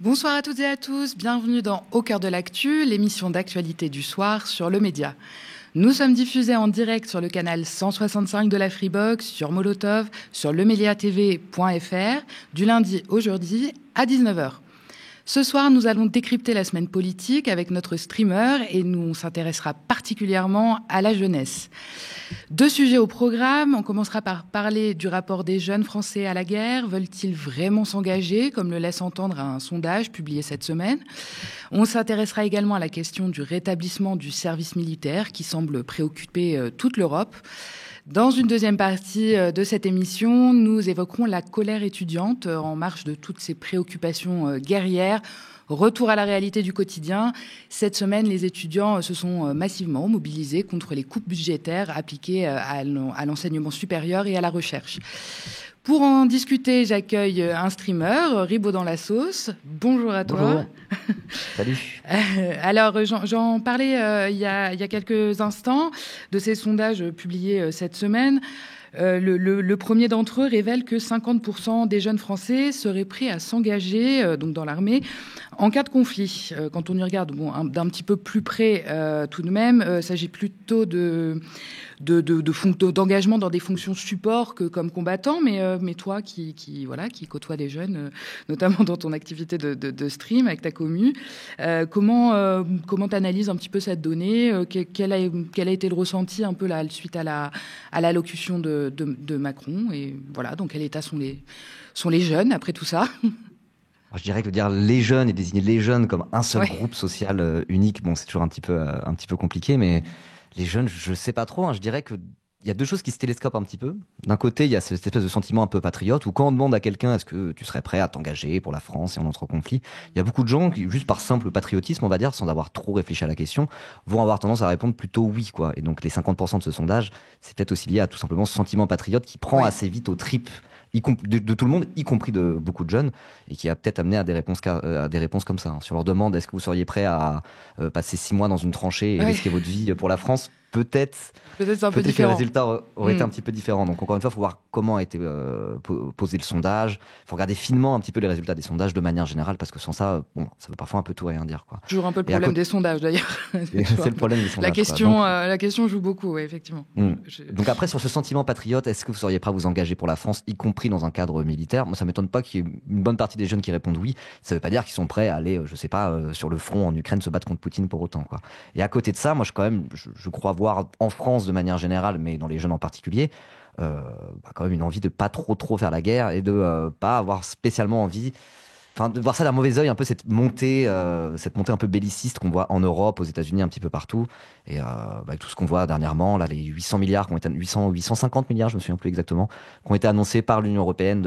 Bonsoir à toutes et à tous, bienvenue dans Au cœur de l'actu, l'émission d'actualité du soir sur Le Média. Nous sommes diffusés en direct sur le canal 165 de la Freebox, sur Molotov, sur lemediatv.fr, du lundi au jeudi à 19h. Ce soir, nous allons décrypter la semaine politique avec notre streamer et nous s'intéressera particulièrement à la jeunesse. 2 sujets au programme. On commencera par parler du rapport des jeunes Français à la guerre. Veulent-ils vraiment s'engager, comme le laisse entendre un sondage publié cette semaine ? On s'intéressera également à la question du rétablissement du service militaire qui semble préoccuper toute l'Europe. Dans une deuxième partie de cette émission, nous évoquerons la colère étudiante en marge de toutes ces préoccupations guerrières. Retour à la réalité du quotidien. Cette semaine, les étudiants se sont massivement mobilisés contre les coupes budgétaires appliquées à l'enseignement supérieur et à la recherche. Pour en discuter, j'accueille un streamer, Ribo dans la sauce. Bonjour à toi. Bonjour. Salut. Alors, j'en parlais il y a quelques instants de ces sondages publiés cette semaine. Le premier d'entre eux révèle que 50% des jeunes Français seraient prêts à s'engager donc dans l'armée en cas de conflit. Quand on y regarde d'un petit peu plus près tout de même, il s'agit plutôt d'engagement dans des fonctions support que comme combattant. Mais toi qui côtoie des jeunes, notamment dans ton activité de stream avec ta commu, comment t'analyses un petit peu cette donnée ? Quel a été le ressenti un peu là suite à l'allocution de Macron, et voilà, dans quel état sont les jeunes après tout ça ? Alors, je dirais que dire les jeunes et désigner les jeunes comme un seul groupe social unique, bon, c'est toujours un petit peu compliqué, mais les jeunes, je sais pas trop. Je dirais que il y a 2 choses qui se télescopent un petit peu. D'un côté, il y a cette espèce de sentiment un peu patriote où quand on demande à quelqu'un est-ce que tu serais prêt à t'engager pour la France si on entre en conflit, il y a beaucoup de gens qui, juste par simple patriotisme, on va dire, sans avoir trop réfléchi à la question, vont avoir tendance à répondre plutôt oui, quoi. Et donc les 50% de ce sondage, c'est peut-être aussi lié à tout simplement ce sentiment patriote qui prend assez vite aux tripes de tout le monde, y compris de beaucoup de jeunes, et qui a peut-être amené à des réponses comme ça. Si on leur demande est-ce que vous seriez prêt à passer 6 mois dans une tranchée et risquer votre vie pour la France, peut-être c'est un peu que les différent. résultats auraient été un petit peu différents. Donc encore une fois, il faut voir comment a été posé le sondage. Il faut regarder finement un petit peu les résultats des sondages de manière générale, parce que sans ça, ça veut parfois un peu tout rien dire, quoi. Toujours un peu le problème des sondages, d'ailleurs. C'est le problème des sondages. La question joue beaucoup, effectivement. Donc après, sur ce sentiment patriote, est-ce que vous seriez prêt à vous engager pour la France, y compris dans un cadre militaire ? Moi, ça m'étonne pas qu'il y ait une bonne partie des jeunes qui répondent oui. Ça veut pas dire qu'ils sont prêts à aller, je sais pas, sur le front en Ukraine se battre contre Poutine pour autant, quoi. Et à côté de ça, moi, je crois voir en France de manière générale, mais dans les jeunes en particulier, quand même une envie de pas trop faire la guerre et de pas avoir spécialement envie, de voir ça d'un mauvais œil, un peu cette montée un peu belliciste qu'on voit en Europe, aux États-Unis, un petit peu partout, et tout ce qu'on voit dernièrement, là, les 800 milliards qui ont été 850 milliards, je me souviens plus exactement, qui ont été annoncés par l'Union européenne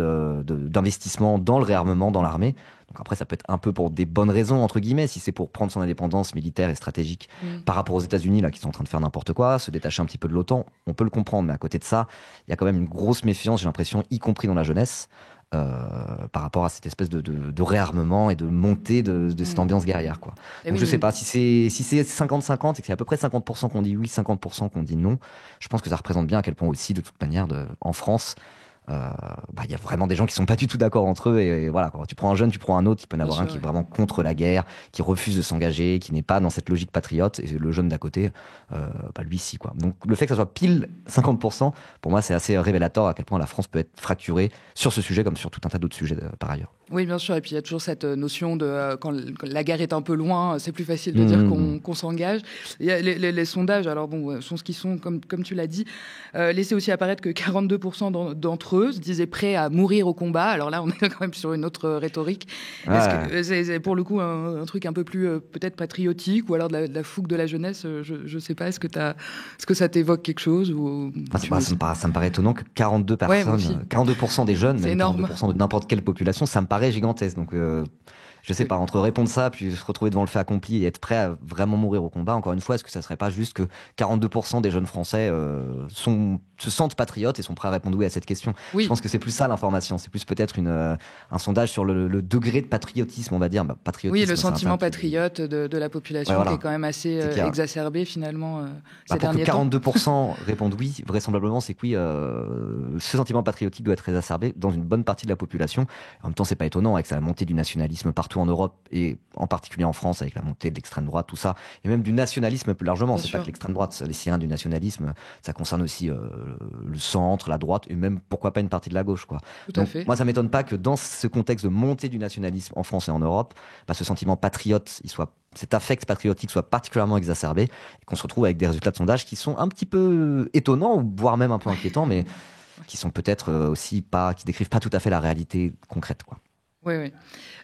d'investissement dans le réarmement, dans l'armée. Donc après, ça peut être un peu pour des bonnes raisons, entre guillemets, si c'est pour prendre son indépendance militaire et stratégique par rapport aux États-Unis, là, qui sont en train de faire n'importe quoi, se détacher un petit peu de l'OTAN, on peut le comprendre. Mais à côté de ça, il y a quand même une grosse méfiance, j'ai l'impression, y compris dans la jeunesse, par rapport à cette espèce de réarmement et de montée de cette ambiance guerrière, quoi. Donc je sais pas, si c'est 50-50 et que c'est à peu près 50% qu'on dit oui, 50% qu'on dit non, je pense que ça représente bien à quel point aussi, de toute manière, en France, y a vraiment des gens qui sont pas du tout d'accord entre eux, et voilà, quand tu prends un jeune, tu prends un autre, il peut y en avoir un qui est vraiment contre la guerre, qui refuse de s'engager, qui n'est pas dans cette logique patriote, et le jeune d'à côté, lui si, quoi. Donc le fait que ça soit pile 50%, pour moi c'est assez révélateur à quel point la France peut être fracturée sur ce sujet comme sur tout un tas d'autres sujets par ailleurs. Oui, bien sûr. Et puis, il y a toujours cette notion de quand la guerre est un peu loin, c'est plus facile de dire qu'on s'engage. Il y a les sondages, alors sont ce qu'ils sont, comme tu l'as dit. Laisser aussi apparaître que 42% d'entre eux se disaient prêts à mourir au combat. Alors là, on est quand même sur une autre rhétorique. C'est pour le coup un truc un peu plus peut-être patriotique, ou alors de la fougue de la jeunesse. Je sais pas, est-ce que ça t'évoque quelque chose ou... Ça me paraît étonnant que 42 personnes, 42% des jeunes, même 42% de n'importe quelle population, ça me paraît gigantesque. Donc je sais pas, entre répondre ça puis se retrouver devant le fait accompli et être prêt à vraiment mourir au combat, encore une fois, est-ce que ça serait pas juste que 42% des jeunes Français se sentent patriotes et sont prêts à répondre oui à cette question? Je pense que c'est plus ça l'information, c'est plus peut-être un sondage sur le degré de patriotisme, on va dire. Patriotisme, oui, le sentiment patriote de la population qui est quand même assez exacerbé finalement ces derniers temps. Pour que 42% répondent oui, vraisemblablement c'est que oui, ce sentiment patriotique doit être exacerbé dans une bonne partie de la population. En même temps, c'est pas étonnant avec la montée du nationalisme partout partout en Europe et en particulier en France avec la montée de l'extrême droite, tout ça, et même du nationalisme plus largement. C'est pas que l'extrême droite, les sirènes du nationalisme, ça concerne aussi le centre, la droite et même pourquoi pas une partie de la gauche, quoi. Donc moi ça m'étonne pas que dans ce contexte de montée du nationalisme en France et en Europe, ce sentiment patriote, cet affect patriotique soit particulièrement exacerbé et qu'on se retrouve avec des résultats de sondage qui sont un petit peu étonnants, voire même un peu inquiétants, mais qui sont peut-être aussi qui décrivent pas tout à fait la réalité concrète, quoi. Oui, oui.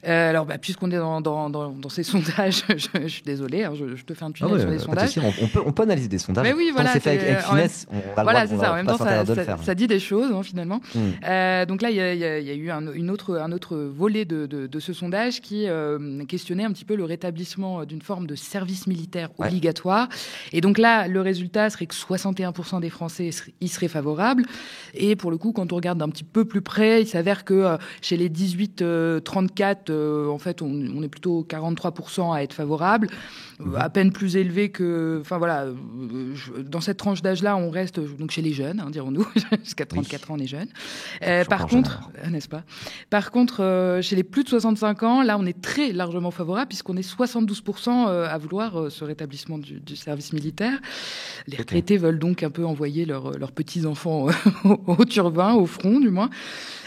Alors, puisqu'on est dans ces sondages, je suis désolée, hein, je te fais un tunnel sur les sondages. On peut analyser des sondages. Mais oui, voilà. C'est fait avec finesse, on a le droit c'est ça. En même temps, ça dit des choses, hein, finalement. Donc là, il y a eu un autre volet de ce sondage qui questionnait un petit peu le rétablissement d'une forme de service militaire obligatoire. Et donc là, le résultat serait que 61% des Français y seraient favorables. Et pour le coup, quand on regarde d'un petit peu plus près, il s'avère que chez les 18-34, en fait, on est plutôt 43% à être favorable, à peine plus élevé que... Enfin, voilà, dans cette tranche d'âge-là, on reste donc chez les jeunes, hein, dirons-nous. Jusqu'à 34 ans, on est jeunes. Par contre, n'est-ce pas ? Par contre, chez les plus de 65 ans, là, on est très largement favorable, puisqu'on est 72% à vouloir ce rétablissement du service militaire. Les retraités veulent donc un peu envoyer leurs petits-enfants au turbin, au front, du moins.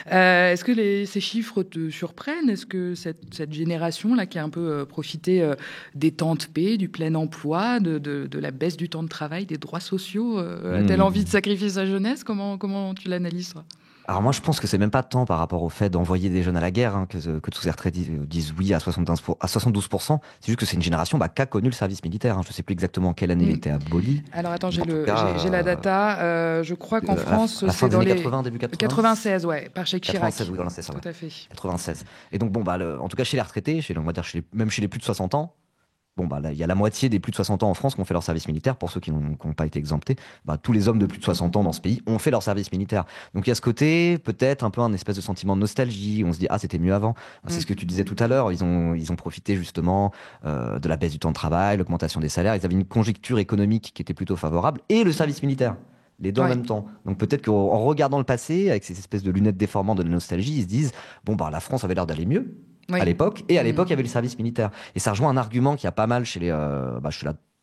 Est-ce que ces chiffres te surprennent ? Est-ce que cette génération-là qui a un peu profité des temps de paix, du plein emploi, de la baisse du temps de travail, des droits sociaux, a-t-elle envie de sacrifier sa jeunesse ? Comment tu l'analyses, toi ? Alors moi, je pense que c'est même pas tant par rapport au fait d'envoyer des jeunes à la guerre que tous ces retraités disent oui à 72%. C'est juste que c'est une génération qui a connu le service militaire. Je sais plus exactement quelle année il était aboli. Alors attends, j'ai la data. Je crois qu'en France, c'est dans les 80, début 80. 96, par chez Chirac. 96, oui, voilà, c'est ça. Tout à fait. 96. Et donc en tout cas chez les retraités, on va dire même chez les plus de 60 ans. Là, il y a la moitié des plus de 60 ans en France qui ont fait leur service militaire. Pour ceux qui n'ont pas été exemptés, tous les hommes de plus de 60 ans dans ce pays ont fait leur service militaire. Donc il y a ce côté, peut-être un peu un espèce de sentiment de nostalgie. On se dit c'était mieux avant. C'est ce que tu disais tout à l'heure. Ils ont profité justement de la baisse du temps de travail, l'augmentation des salaires. Ils avaient une conjoncture économique qui était plutôt favorable et le service militaire. Les deux en même temps. Donc peut-être qu'en regardant le passé, avec ces espèces de lunettes déformantes de la nostalgie, ils se disent la France avait l'air d'aller mieux. À l'époque, et à l'époque, il y avait le service militaire. Et ça rejoint un argument qui a pas mal chez la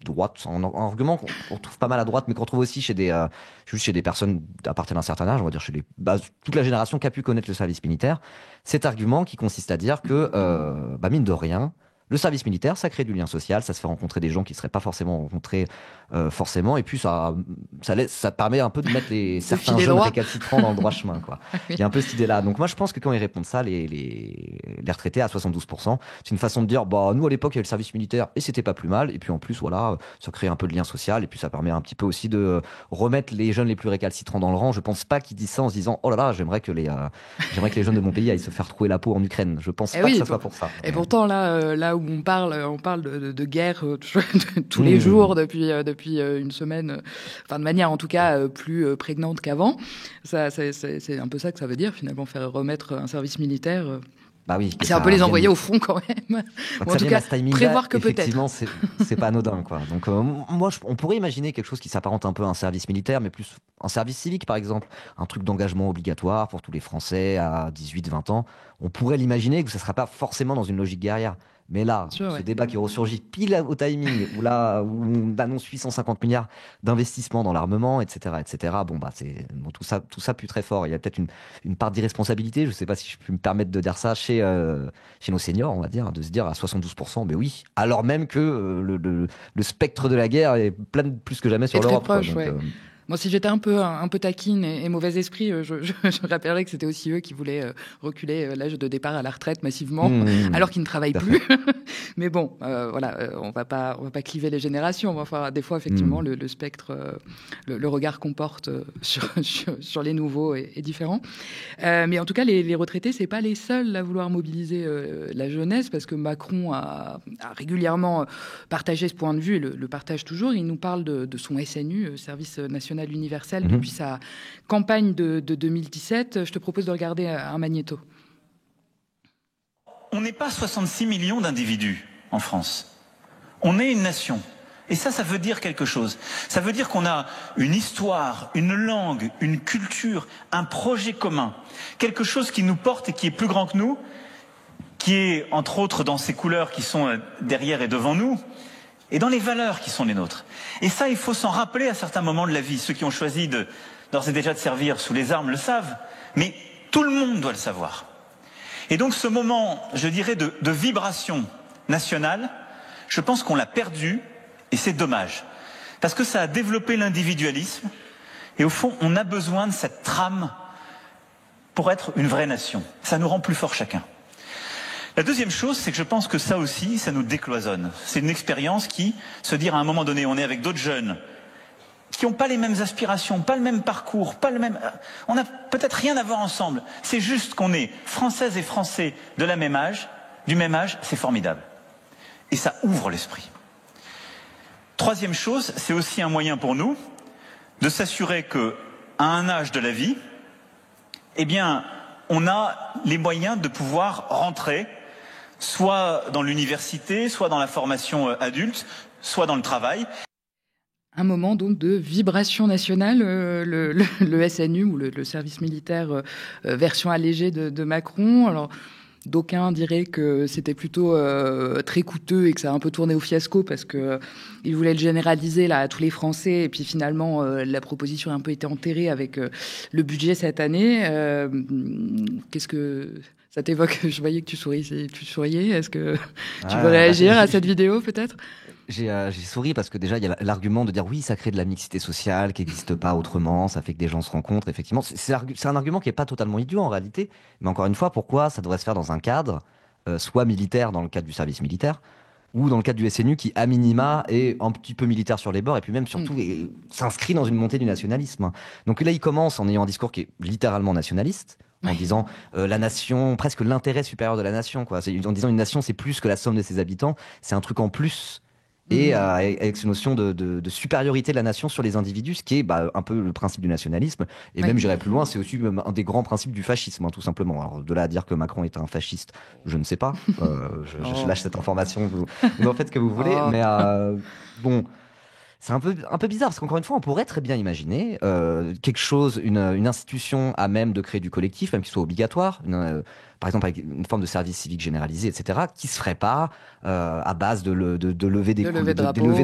droite, un argument qu'on retrouve pas mal à droite, mais qu'on retrouve aussi chez des personnes appartenant à un certain âge, on va dire toute la génération qui a pu connaître le service militaire. Cet argument qui consiste à dire que, mine de rien, le service militaire, ça crée du lien social, ça se fait rencontrer des gens qui ne seraient pas forcément rencontrés forcément, et puis ça permet un peu de mettre certains jeunes récalcitrants dans le droit chemin, quoi. Il y a un peu cette idée-là. Donc moi, je pense que quand ils répondent ça, les retraités à 72%, c'est une façon de dire, nous à l'époque, il y avait le service militaire et c'était pas plus mal, et puis en plus, ça crée un peu de lien social, et puis ça permet un petit peu aussi de remettre les jeunes les plus récalcitrants dans le rang. Je pense pas qu'ils disent ça en se disant, oh là là, j'aimerais que les jeunes de mon pays aillent se faire trouer la peau en Ukraine. Je pense pas que ça soit pour ça. Et pourtant, là où on parle de guerre tous les jours depuis une semaine, de manière en tout cas plus prégnante qu'avant. C'est un peu ça que ça veut dire finalement, faire remettre un service militaire. Oui, c'est un peu les envoyer au front quand même. Ou en tout cas, prévoir que effectivement, c'est pas anodin, quoi. Donc moi, on pourrait imaginer quelque chose qui s'apparente un peu à un service militaire, mais plus un service civique, par exemple. Un truc d'engagement obligatoire pour tous les Français à 18-20 ans. On pourrait l'imaginer que ça ne sera pas forcément dans une logique guerrière. Mais là, ce débat qui ressurgit pile au timing, où on annonce 850 milliards d'investissements dans l'armement, etc., tout ça pue très fort. Il y a peut-être une part d'irresponsabilité, je ne sais pas si je peux me permettre de dire ça, chez nos seniors, on va dire, de se dire à 72%, mais oui, alors même que le spectre de la guerre est plus que jamais sur l'Europe. Très proche, Moi, si j'étais un peu taquine et mauvais esprit, je rappellerais que c'était aussi eux qui voulaient reculer l'âge de départ à la retraite massivement, alors qu'ils ne travaillent plus. Mais bon, on va pas cliver les générations. Enfin, des fois, effectivement, le spectre, le regard qu'on porte sur les nouveaux est différent. Mais en tout cas, les retraités, c'est pas les seuls à vouloir mobiliser la jeunesse, parce que Macron a régulièrement partagé ce point de vue et le partage toujours. Il nous parle de son SNU, Service national universel, depuis sa campagne de 2017. Je te propose de regarder un magnéto. On n'est pas 66 millions d'individus en France. On est une nation. Et ça veut dire quelque chose. Ça veut dire qu'on a une histoire, une langue, une culture, un projet commun. Quelque chose qui nous porte et qui est plus grand que nous. qui est, entre autres, dans ces couleurs qui sont derrière et devant nous, et dans les valeurs qui sont les nôtres. Et ça, il faut s'en rappeler à certains moments de la vie. Ceux qui ont choisi d'ores et déjà de servir sous les armes le savent, mais tout le monde doit le savoir. Et donc ce moment, je dirais, de vibration nationale, je pense qu'on l'a perdu, et c'est dommage. Parce que ça a développé l'individualisme, et au fond, on a besoin de cette trame pour être une vraie nation. Ça nous rend plus forts chacun. La deuxième chose, c'est que je pense que ça aussi, ça nous décloisonne. C'est une expérience qui, se dire à un moment donné, on est avec d'autres jeunes, qui n'ont pas les mêmes aspirations, pas le même parcours, pas le même... On n'a peut-être rien à voir ensemble. C'est juste qu'on est Françaises et Français de la même âge, du même âge, c'est formidable. Et ça ouvre l'esprit. Troisième chose, c'est aussi un moyen pour nous de s'assurer que, à un âge de la vie, eh bien, on a les moyens de pouvoir rentrer, soit dans l'université, soit dans la formation adulte, soit dans le travail. Un moment donc de vibration nationale, le SNU ou le service militaire version allégée de Macron. Alors, d'aucuns diraient que c'était plutôt très coûteux et que ça a un peu tourné au fiasco parce qu'il voulait le généraliser là, à tous les Français. Et puis finalement, la proposition a un peu été enterrée avec le budget cette année. Qu'est-ce que ça t'évoque? Je voyais que tu souriais. Est-ce que tu veux réagir à cette vidéo peut-être? J'ai souri parce que déjà, il y a l'argument de dire oui, ça crée de la mixité sociale qui n'existe pas autrement, ça fait que des gens se rencontrent. Effectivement, c'est un argument qui n'est pas totalement idiot en réalité. Mais encore une fois, pourquoi ça devrait se faire dans un cadre, soit militaire, dans le cadre du service militaire, ou dans le cadre du SNU qui, à minima, est un petit peu militaire sur les bords et puis même surtout s'inscrit dans une montée du nationalisme. Donc là, il commence en ayant un discours qui est littéralement nationaliste, en disant la nation, presque l'intérêt supérieur de la nation, quoi. En disant une nation, c'est plus que la somme de ses habitants, c'est un truc en plus. Et avec cette notion de supériorité de la nation sur les individus, ce qui est un peu le principe du nationalisme. Et même, j'irais plus loin, c'est aussi un des grands principes du fascisme, hein, tout simplement. Alors, de là à dire que Macron est un fasciste, je ne sais pas. Je lâche cette information, vous en faites ce que vous voulez. Mais bon... C'est un peu bizarre parce qu'encore une fois, on pourrait très bien imaginer quelque chose, une institution à même de créer du collectif, même qui soit obligatoire, par exemple avec une forme de service civique généralisé, etc., qui se ferait pas à base de lever des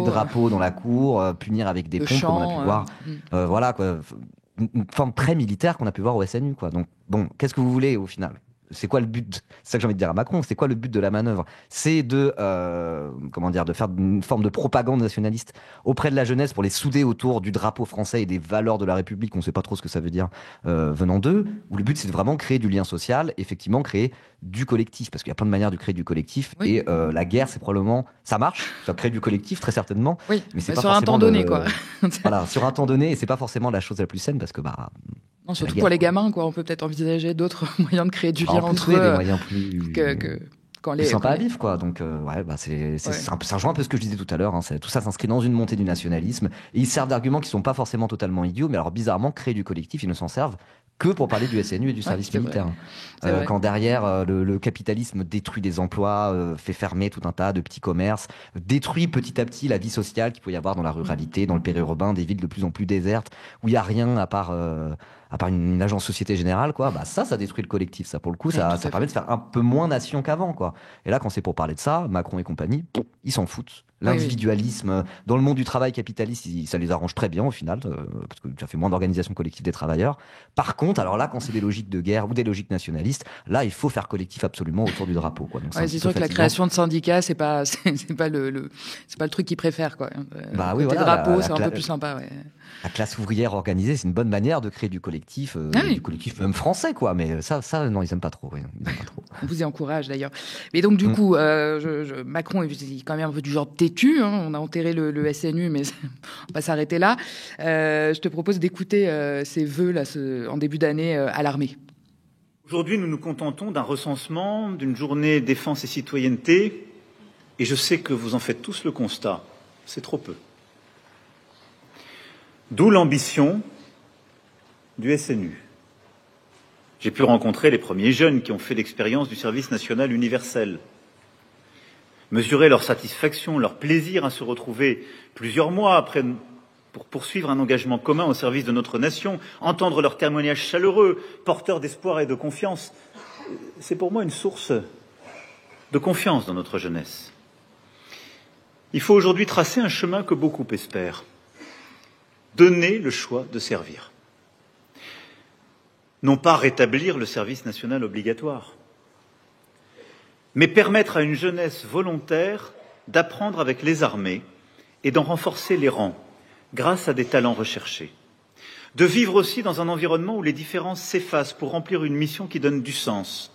drapeaux dans la cour, punir avec des pompes comme on a pu voir, voilà quoi, une forme très militaire qu'on a pu voir au SNU, quoi. Donc bon, qu'est-ce que vous voulez au final? C'est quoi le but? C'est ça que j'ai envie de dire à Macron. C'est quoi le but de la manœuvre? C'est de faire une forme de propagande nationaliste auprès de la jeunesse pour les souder autour du drapeau français et des valeurs de la République. On ne sait pas trop ce que ça veut dire venant d'eux. Ou le but, c'est de vraiment créer du lien social, effectivement créer du collectif, parce qu'il y a plein de manières de créer du collectif. Oui. Et la guerre, c'est probablement, ça marche, ça crée du collectif très certainement. Oui, mais c'est pas sur un temps donné, quoi. Voilà, sur un temps donné, et c'est pas forcément la chose la plus saine, parce que non, surtout pour les gamins, quoi. On peut peut-être envisager d'autres moyens de créer du lien entre eux. Des moyens plus sympas à vivre, quoi. Donc, ça rejoint un peu ce que je disais tout à l'heure. Hein. Tout ça s'inscrit dans une montée du nationalisme. Et ils servent d'arguments qui sont pas forcément totalement idiots, mais alors bizarrement, créer du collectif, ils ne s'en servent que pour parler du SNU et du service militaire. Quand derrière, le capitalisme détruit des emplois, fait fermer tout un tas de petits commerces, détruit petit à petit la vie sociale qu'il peut y avoir dans la ruralité, dans le périurbain, des villes de plus en plus désertes, où il n'y a rien à part une agence Société Générale, quoi. Ça détruit le collectif. Ça, pour le coup, ça permet de faire un peu moins nation qu'avant, quoi. Et là, quand c'est pour parler de ça, Macron et compagnie, ils s'en foutent. L'individualisme, dans le monde du travail capitaliste, ça les arrange très bien au final, parce que ça fait moins d'organisation collective des travailleurs. Par contre, alors là, quand c'est des logiques de guerre ou des logiques nationalistes, là, il faut faire collectif absolument autour du drapeau, quoi. Donc, c'est sûr que la création de syndicats, c'est pas le truc qu'ils préfèrent, quoi. Oui, voilà, drapeau, c'est un peu plus sympa, La classe ouvrière organisée, c'est une bonne manière de créer du collectif, du collectif même français, quoi. Mais ça, non, ils aiment pas trop. On vous y encourage d'ailleurs. Mais donc du coup, Macron est quand même un peu du genre têtu. Hein. On a enterré le SNU, mais on va s'arrêter là. Je te propose d'écouter ses vœux là, en début d'année à l'armée. Aujourd'hui, nous nous contentons d'un recensement, d'une journée défense et citoyenneté, et je sais que vous en faites tous le constat. C'est trop peu. D'où l'ambition du SNU. J'ai pu rencontrer les premiers jeunes qui ont fait l'expérience du service national universel, mesurer leur satisfaction, leur plaisir à se retrouver plusieurs mois après pour poursuivre un engagement commun au service de notre nation, entendre leurs témoignages chaleureux, porteurs d'espoir et de confiance. C'est pour moi une source de confiance dans notre jeunesse. Il faut aujourd'hui tracer un chemin que beaucoup espèrent. Donner le choix de servir. Non pas rétablir le service national obligatoire, mais permettre à une jeunesse volontaire d'apprendre avec les armées et d'en renforcer les rangs grâce à des talents recherchés. De vivre aussi dans un environnement où les différences s'effacent pour remplir une mission qui donne du sens,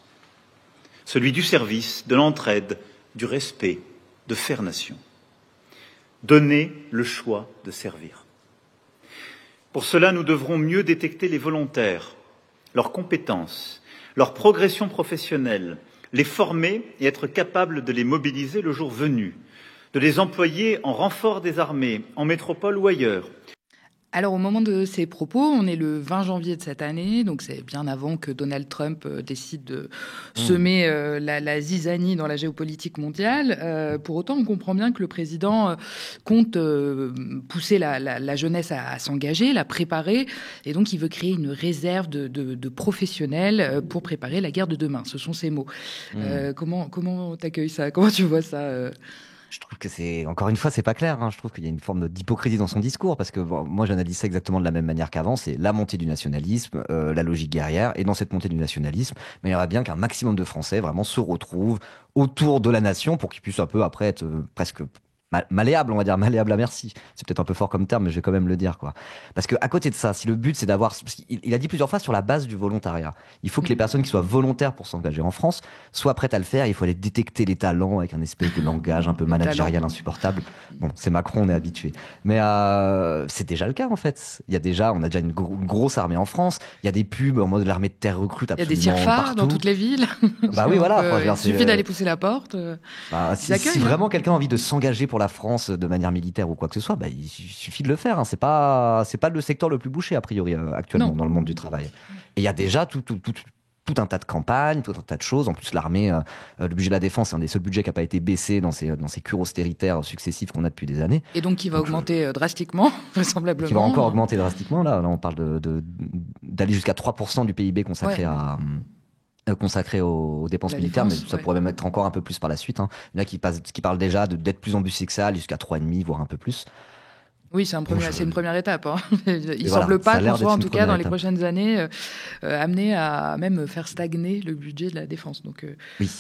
celui du service, de l'entraide, du respect, de faire nation. Donner le choix de servir. Pour cela, nous devrons mieux détecter les volontaires, leurs compétences, leur progression professionnelle, les former et être capables de les mobiliser le jour venu, de les employer en renfort des armées, en métropole ou ailleurs. Alors, au moment de ces propos, on est le 20 janvier de cette année, donc c'est bien avant que Donald Trump décide de semer la zizanie dans la géopolitique mondiale. Pour autant, on comprend bien que le président compte pousser la jeunesse à s'engager, la préparer, et donc il veut créer une réserve de professionnels pour préparer la guerre de demain. Ce sont ses mots. Comment t'accueilles ça? Comment tu vois ça Je trouve que encore une fois, c'est pas clair. Je trouve qu'il y a une forme d'hypocrisie dans son discours parce que moi, j'analyse ça exactement de la même manière qu'avant. C'est la montée du nationalisme, la logique guerrière. Et dans cette montée du nationalisme, mais il y aurait bien qu'un maximum de Français vraiment se retrouvent autour de la nation pour qu'ils puissent un peu après être presque malléable, on va dire, malléable à merci. C'est peut-être un peu fort comme terme, mais je vais quand même le dire, quoi. Parce que à côté de ça, si le but c'est d'avoir, il a dit plusieurs fois sur la base du volontariat, il faut que les personnes qui soient volontaires pour s'engager en France soient prêtes à le faire. Il faut aller détecter les talents avec un espèce de langage un peu managérial insupportable. Bon, c'est Macron, on est habitué, mais c'est déjà le cas en fait. On a déjà une grosse armée en France. Il y a des pubs en mode l'armée de terre recrute absolument partout. Il y a des tirs-phares dans toutes les villes. Bah oui, voilà. Il suffit d'aller pousser la porte. Si vraiment quelqu'un a envie de s'engager pour la France de manière militaire ou quoi que ce soit, il suffit de le faire. C'est pas le secteur le plus bouché a priori actuellement dans le monde du travail. Et il y a déjà tout un tas de campagnes, tout un tas de choses. En plus, l'armée, le budget de la défense, c'est un des seuls budgets qui n'a pas été baissé dans ces cures austéritaires successives qu'on a depuis des années. Et donc qui va augmenter drastiquement, vraisemblablement. Qui va encore augmenter drastiquement. Là on parle d'aller jusqu'à 3% du PIB consacré consacré aux dépenses militaires, mais ça pourrait même être encore un peu plus par la suite. Il y en a qui parlent déjà d'être plus ambitieux que ça, jusqu'à 3,5, voire un peu plus. Oui, c'est une première étape. Il ne semble pas qu'on soit, en tout cas, dans les prochaines années, amené à même faire stagner le budget de la défense. Donc,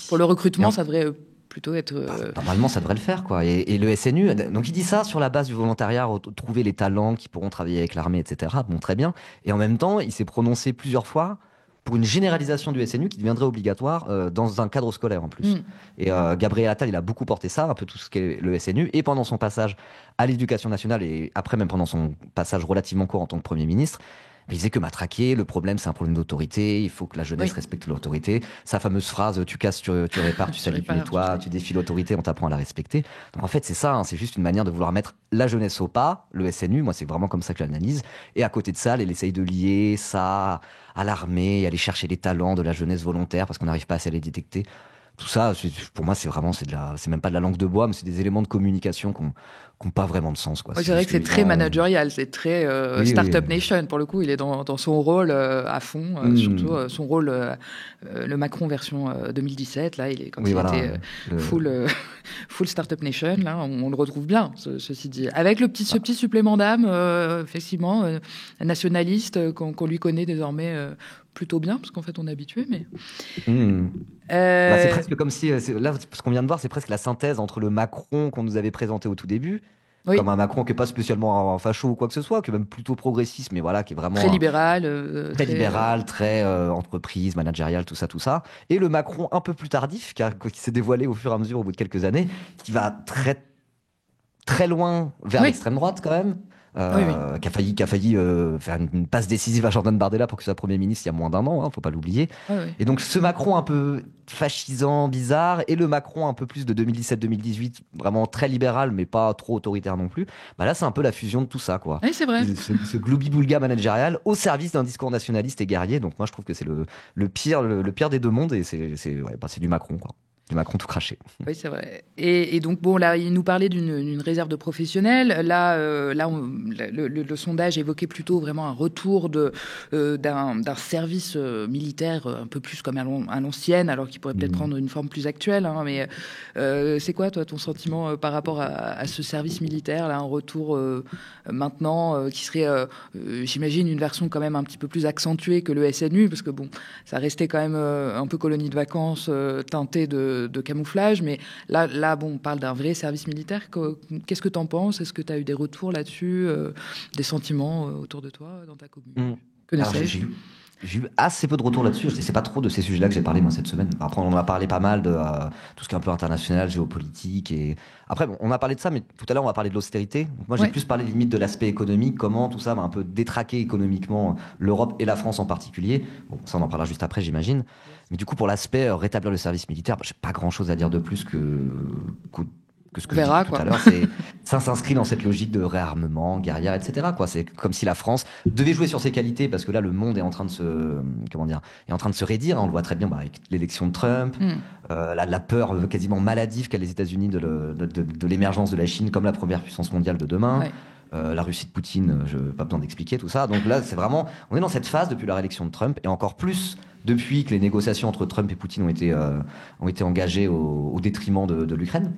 pour le recrutement, ça devrait plutôt être... Normalement, ça devrait le faire, quoi. Et le SNU, donc il dit ça sur la base du volontariat, trouver les talents qui pourront travailler avec l'armée, etc. Bon, très bien. Et en même temps, il s'est prononcé plusieurs fois pour une généralisation du SNU qui deviendrait obligatoire dans un cadre scolaire en plus. Et Gabriel Attal, il a beaucoup porté ça, un peu tout ce qu'est le SNU, et pendant son passage à l'éducation nationale, et après même pendant son passage relativement court en tant que Premier ministre, il disait que matraquer, le problème c'est un problème d'autorité, il faut que la jeunesse respecte l'autorité. Sa fameuse phrase, tu casses, tu répares, tu salis, tu nettoies, tu défies l'autorité, on t'apprend à la respecter. Donc en fait c'est ça, c'est juste une manière de vouloir mettre la jeunesse au pas, le SNU, moi c'est vraiment comme ça que j'analyse, et à côté de ça, elle essaye de lier ça à l'armée, aller chercher les talents de la jeunesse volontaire parce qu'on n'arrive pas assez à les détecter. Tout ça, pour moi, c'est même pas de la langue de bois, mais c'est des éléments de communication qui n'ont pas vraiment de sens, quoi. C'est vrai que c'est très managérial, c'est très Startup Nation. Pour le coup, il est dans son rôle à fond, surtout son rôle, le Macron version 2017. Là, il est quand il était full Startup Nation. Là, on le retrouve bien, ceci dit, avec ce petit supplément d'âme, effectivement, nationaliste qu'on lui connaît désormais. Plutôt bien, parce qu'en fait, on est habitué, mais... c'est presque comme si... Là, ce qu'on vient de voir, c'est presque la synthèse entre le Macron qu'on nous avait présenté au tout début, comme un Macron qui n'est pas spécialement un facho ou quoi que ce soit, qui est même plutôt progressiste, mais voilà, qui est vraiment... Très libéral. Très libéral, très entreprise, managérial, tout ça. Et le Macron un peu plus tardif, qui s'est dévoilé au fur et à mesure, au bout de quelques années, qui va très, très loin vers l'extrême droite, quand même. Qui a failli faire une passe décisive à Jordan Bardella pour que ce soit Premier ministre il y a moins d'un an, faut pas l'oublier. Et donc ce Macron un peu fascisant, bizarre, et le Macron un peu plus de 2017-2018, vraiment très libéral mais pas trop autoritaire non plus, là c'est un peu la fusion de tout ça, quoi. Oui, c'est vrai. Ce gloubi-boulga managérial au service d'un discours nationaliste et guerrier, donc moi je trouve que c'est le pire des deux mondes, et c'est du Macron, quoi. Macron tout craché. Oui, c'est vrai. Et donc, bon, là, il nous parlait d'une réserve de professionnels. Là, le sondage évoquait plutôt vraiment un retour d'un service militaire un peu plus comme à l'ancienne, alors qu'il pourrait peut-être prendre une forme plus actuelle. Hein, mais c'est quoi, toi, ton sentiment par rapport à ce service militaire, là, un retour maintenant qui serait, j'imagine, une version quand même un petit peu plus accentuée que le SNU, parce que, bon, ça restait quand même un peu colonie de vacances teintée de camouflage, mais là, bon, on parle d'un vrai service militaire. Qu'est-ce que tu en penses? Est-ce que tu as eu des retours là-dessus, des sentiments autour de toi, dans ta commune? Que sais-je? J'ai eu assez peu de retours là-dessus. C'est pas trop de ces sujets-là que j'ai parlé moi cette semaine. Après, on en a parlé pas mal de tout ce qui est un peu international, géopolitique. Et après, bon, on a parlé de ça, mais tout à l'heure, on va parler de l'austérité. Donc, moi, j'ai plus parlé limite de l'aspect économique, comment tout ça va un peu détraquer économiquement l'Europe et la France en particulier. Bon, ça, on en parlera juste après, j'imagine. Mais du coup, pour l'aspect rétablir le service militaire, j'ai pas grand-chose à dire de plus que ce que je disais tout à l'heure. Ça s'inscrit dans cette logique de réarmement, guerrière, etc. Quoi. C'est comme si la France devait jouer sur ses qualités, parce que là, le monde est en train de est en train de se raidir. On le voit très bien avec l'élection de Trump, la peur quasiment maladive qu'a les États-Unis de l'émergence de la Chine comme la première puissance mondiale de demain. Ouais. La Russie de Poutine, je n'ai pas besoin d'expliquer tout ça. Donc là, c'est vraiment, on est dans cette phase depuis la réélection de Trump, et encore plus depuis que les négociations entre Trump et Poutine ont été engagées au détriment de l'Ukraine.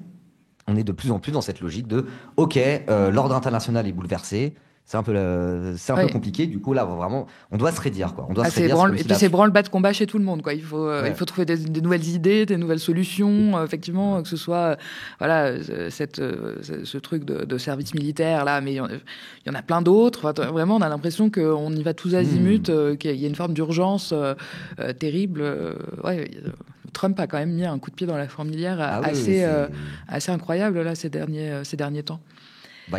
On est de plus en plus dans cette logique de OK, l'ordre international est bouleversé, c'est un peu compliqué. Du coup, là, vraiment, on doit se raidir, quoi. On doit se raidir. Et puis c'est branle-bas de combat chez tout le monde, quoi. Il faut trouver des nouvelles idées, des nouvelles solutions, effectivement, que ce soit ce truc de service militaire là, mais il y en a plein d'autres. Enfin, vraiment, on a l'impression qu'on y va tous azimuts, qu'il y a une forme d'urgence terrible. Trump a quand même mis un coup de pied dans la fourmilière assez incroyable là ces derniers temps.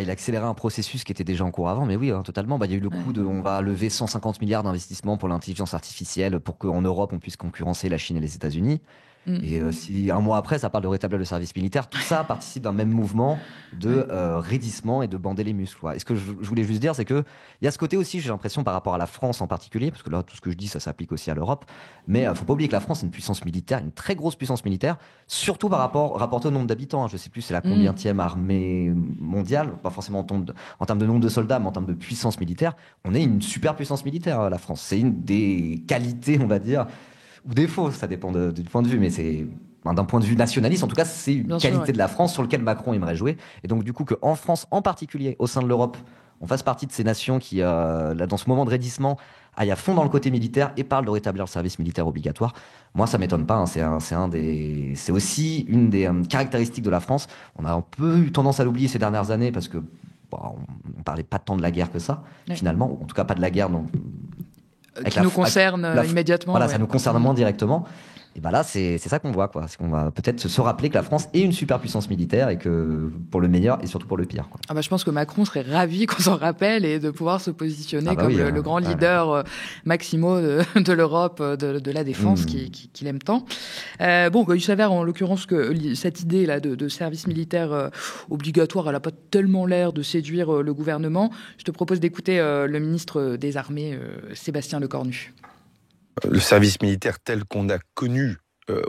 Il a accéléré un processus qui était déjà en cours avant, mais oui, totalement. Il y a eu le coup on va lever 150 milliards d'investissements pour l'intelligence artificielle pour qu'en Europe, on puisse concurrencer la Chine et les États-Unis. Et si un mois après, ça parle de rétablir le service militaire, tout ça participe d'un même mouvement de raidissement et de bander les muscles. Et ce que je voulais juste dire, c'est qu'il y a ce côté aussi, j'ai l'impression, par rapport à la France en particulier, parce que là, tout ce que je dis, ça s'applique aussi à l'Europe, mais il ne faut pas oublier que la France est une puissance militaire, une très grosse puissance militaire, surtout rapporté au nombre d'habitants. Je ne sais plus, c'est la combienième armée mondiale, pas forcément en termes de nombre de soldats, mais en termes de puissance militaire. On est une super puissance militaire, la France. C'est une des qualités, on va dire, ou défaut, ça dépend du point de vue, mais c'est d'un point de vue nationaliste, en tout cas, c'est une qualité de la France sur laquelle Macron aimerait jouer. Et donc, du coup, qu'en France, en particulier, au sein de l'Europe, on fasse partie de ces nations qui, là, dans ce moment de raidissement, aillent à fond dans le côté militaire et parlent de rétablir le service militaire obligatoire. Moi, ça m'étonne pas. C'est aussi une des caractéristiques de la France. On a un peu eu tendance à l'oublier ces dernières années parce que on parlait pas tant de la guerre que ça, finalement, ou en tout cas pas de la guerre. Qui nous concerne immédiatement. Voilà, ça nous concerne moins directement. Et là, c'est ça qu'on voit, quoi. C'est qu'on va peut-être se rappeler que la France est une superpuissance militaire et que pour le meilleur et surtout pour le pire, quoi. Je pense que Macron serait ravi qu'on s'en rappelle et de pouvoir se positionner comme le grand leader maximo de l'Europe, de la défense qu'il aime tant. Il s'avère en l'occurrence que cette idée-là de service militaire obligatoire, elle n'a pas tellement l'air de séduire le gouvernement. Je te propose d'écouter le ministre des Armées, Sébastien Lecornu. Le service militaire tel qu'on a connu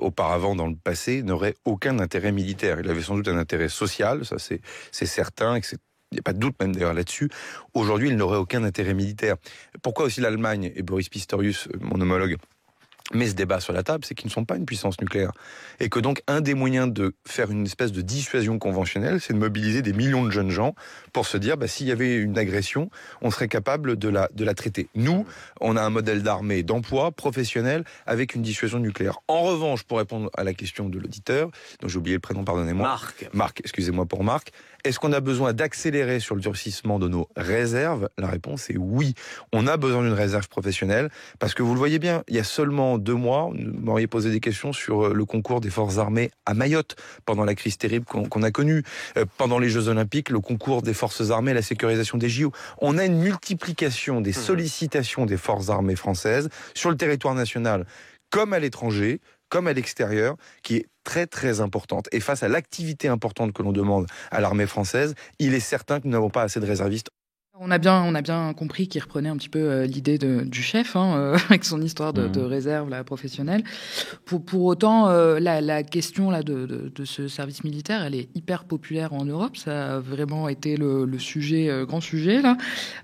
auparavant dans le passé n'aurait aucun intérêt militaire. Il avait sans doute un intérêt social, ça c'est certain, et il n'y a pas de doute même d'ailleurs là-dessus. Aujourd'hui, il n'aurait aucun intérêt militaire. Pourquoi aussi l'Allemagne et Boris Pistorius, mon homologue, met ce débat sur la table, c'est qu'ils ne sont pas une puissance nucléaire. Et que donc, un des moyens de faire une espèce de dissuasion conventionnelle, c'est de mobiliser des millions de jeunes gens pour se dire, s'il y avait une agression, on serait capable de la traiter. Nous, on a un modèle d'armée, d'emploi professionnel avec une dissuasion nucléaire. En revanche, pour répondre à la question de l'auditeur, dont j'ai oublié le prénom, pardonnez-moi. Marc, excusez-moi pour Marc. Est-ce qu'on a besoin d'accélérer sur le durcissement de nos réserves ? La réponse est oui. On a besoin d'une réserve professionnelle parce que vous le voyez bien, il y a seulement 2 mois, vous m'auriez posé des questions sur le concours des forces armées à Mayotte pendant la crise terrible qu'on a connue. Pendant les Jeux Olympiques, le concours des forces armées, la sécurisation des JO. On a une multiplication des sollicitations des forces armées françaises sur le territoire national comme à l'étranger, comme à l'extérieur, qui est très très importante. Et face à l'activité importante que l'on demande à l'armée française, il est certain que nous n'avons pas assez de réservistes. On a bien compris qu'il reprenait un petit peu l'idée du chef, avec son histoire de réserve là, professionnelle. Pour autant, la question là, de ce service militaire, elle est hyper populaire en Europe. Ça a vraiment été le grand sujet. Là.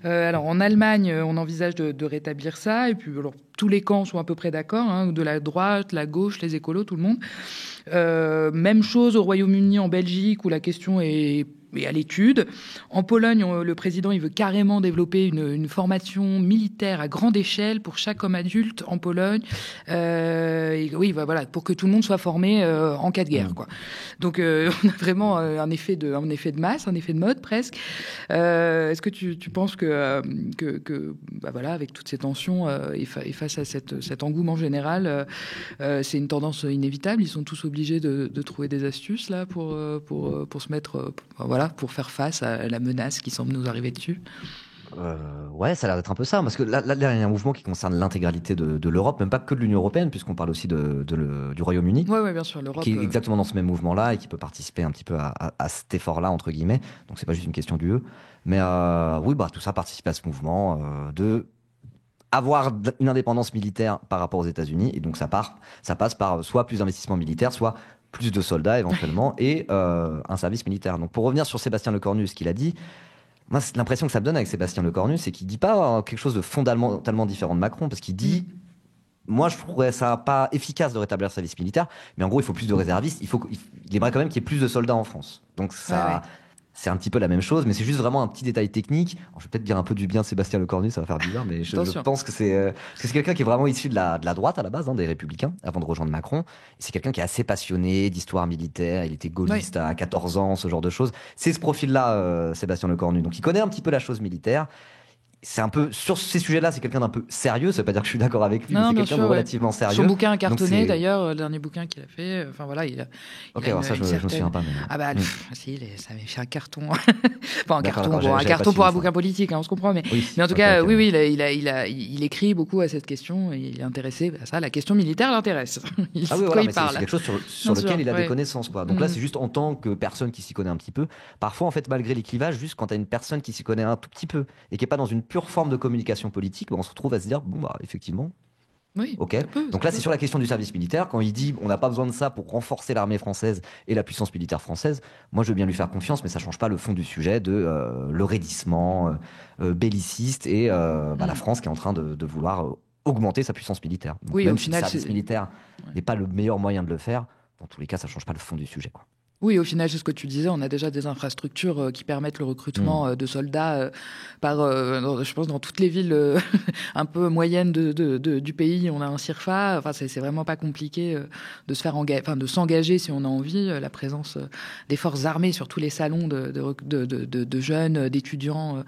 Alors en Allemagne, on envisage de rétablir ça. Et puis alors, tous les camps sont à peu près d'accord, de la droite, la gauche, les écolos, tout le monde. Même chose au Royaume-Uni, en Belgique, où la question est à l'étude. En Pologne, le président il veut carrément développer une formation militaire à grande échelle pour chaque homme adulte en Pologne. Voilà, pour que tout le monde soit formé en cas de guerre. Quoi. Donc, on a vraiment un effet de masse, un effet de mode presque. Est-ce que tu penses que voilà, avec toutes ces tensions et face à cet engouement général, c'est une tendance inévitable? Ils sont tous obligés de trouver des astuces là pour se mettre, pour faire face à la menace qui semble nous arriver dessus. Ouais, ça a l'air d'être un peu ça, parce que là, il y a un mouvement qui concerne l'intégralité de l'Europe, même pas que de l'Union européenne, puisqu'on parle aussi du Royaume-Uni. Oui, bien sûr, l'Europe. Qui est exactement dans ce même mouvement-là et qui peut participer un petit peu à cet effort-là, entre guillemets. Donc, c'est pas juste une question d'UE. Mais tout ça participe à ce mouvement de avoir une indépendance militaire par rapport aux États-Unis. Et donc, ça passe par soit plus d'investissements militaires, soit plus de soldats éventuellement, et un service militaire. Donc pour revenir sur Sébastien Lecornu, ce qu'il a dit, moi l'impression que ça me donne avec Sébastien Lecornu, c'est qu'il dit pas quelque chose de fondamentalement différent de Macron, parce qu'il dit, moi je trouverais ça pas efficace de rétablir le service militaire, mais en gros il faut plus de réservistes, il aimerait quand même qu'il y ait plus de soldats en France. Donc ça... C'est un petit peu la même chose, mais c'est juste vraiment un petit détail technique. Alors, je vais peut-être dire un peu du bien de Sébastien Lecornu, ça va faire bizarre, mais je pense que c'est quelqu'un qui est vraiment issu de la droite à la base, des Républicains, avant de rejoindre Macron. Et c'est quelqu'un qui est assez passionné d'histoire militaire. Il était gaulliste à 14 ans, ce genre de choses. C'est ce profil-là, Sébastien Lecornu. Donc il connaît un petit peu la chose militaire. C'est un peu, sur ces sujets-là, c'est quelqu'un d'un peu sérieux. Ça veut pas dire que je suis d'accord avec lui, mais c'est quelqu'un de relativement sérieux. Son bouquin cartonné, d'ailleurs, le dernier bouquin qu'il a fait. Enfin voilà, il a. Ok, alors ça, je me souviens pas. Mais... Ah bah, si, ça avait fait un carton. Enfin, un carton pour un bouquin politique, on se comprend. Mais en tout cas, oui, il écrit beaucoup à cette question et il est intéressé à ça. La question militaire l'intéresse. Il parle. C'est quelque chose sur lequel il a des connaissances, quoi. Donc là, c'est juste en tant que personne qui s'y connaît un petit peu. Parfois, en fait, malgré les clivages, juste quand t'as une personne qui s'y connaît un tout petit peu et qui est pas dans une pure forme de communication politique, on se retrouve à se dire effectivement. Oui, ok. Donc là, c'est sur la question du service militaire. Quand il dit on n'a pas besoin de ça pour renforcer l'armée française et la puissance militaire française, moi je veux bien lui faire confiance, mais ça change pas le fond du sujet de le raidissement belliciste et la France qui est en train de vouloir augmenter sa puissance militaire. Donc, même si le service militaire n'est pas le meilleur moyen de le faire, dans tous les cas, ça change pas le fond du sujet, quoi. Oui, au final, c'est ce que tu disais, on a déjà des infrastructures qui permettent le recrutement de soldats je pense, dans toutes les villes un peu moyennes du pays. On a un CIRFA, enfin, c'est vraiment pas compliqué de se faire de s'engager si on a envie. La présence des forces armées sur tous les salons de jeunes, d'étudiants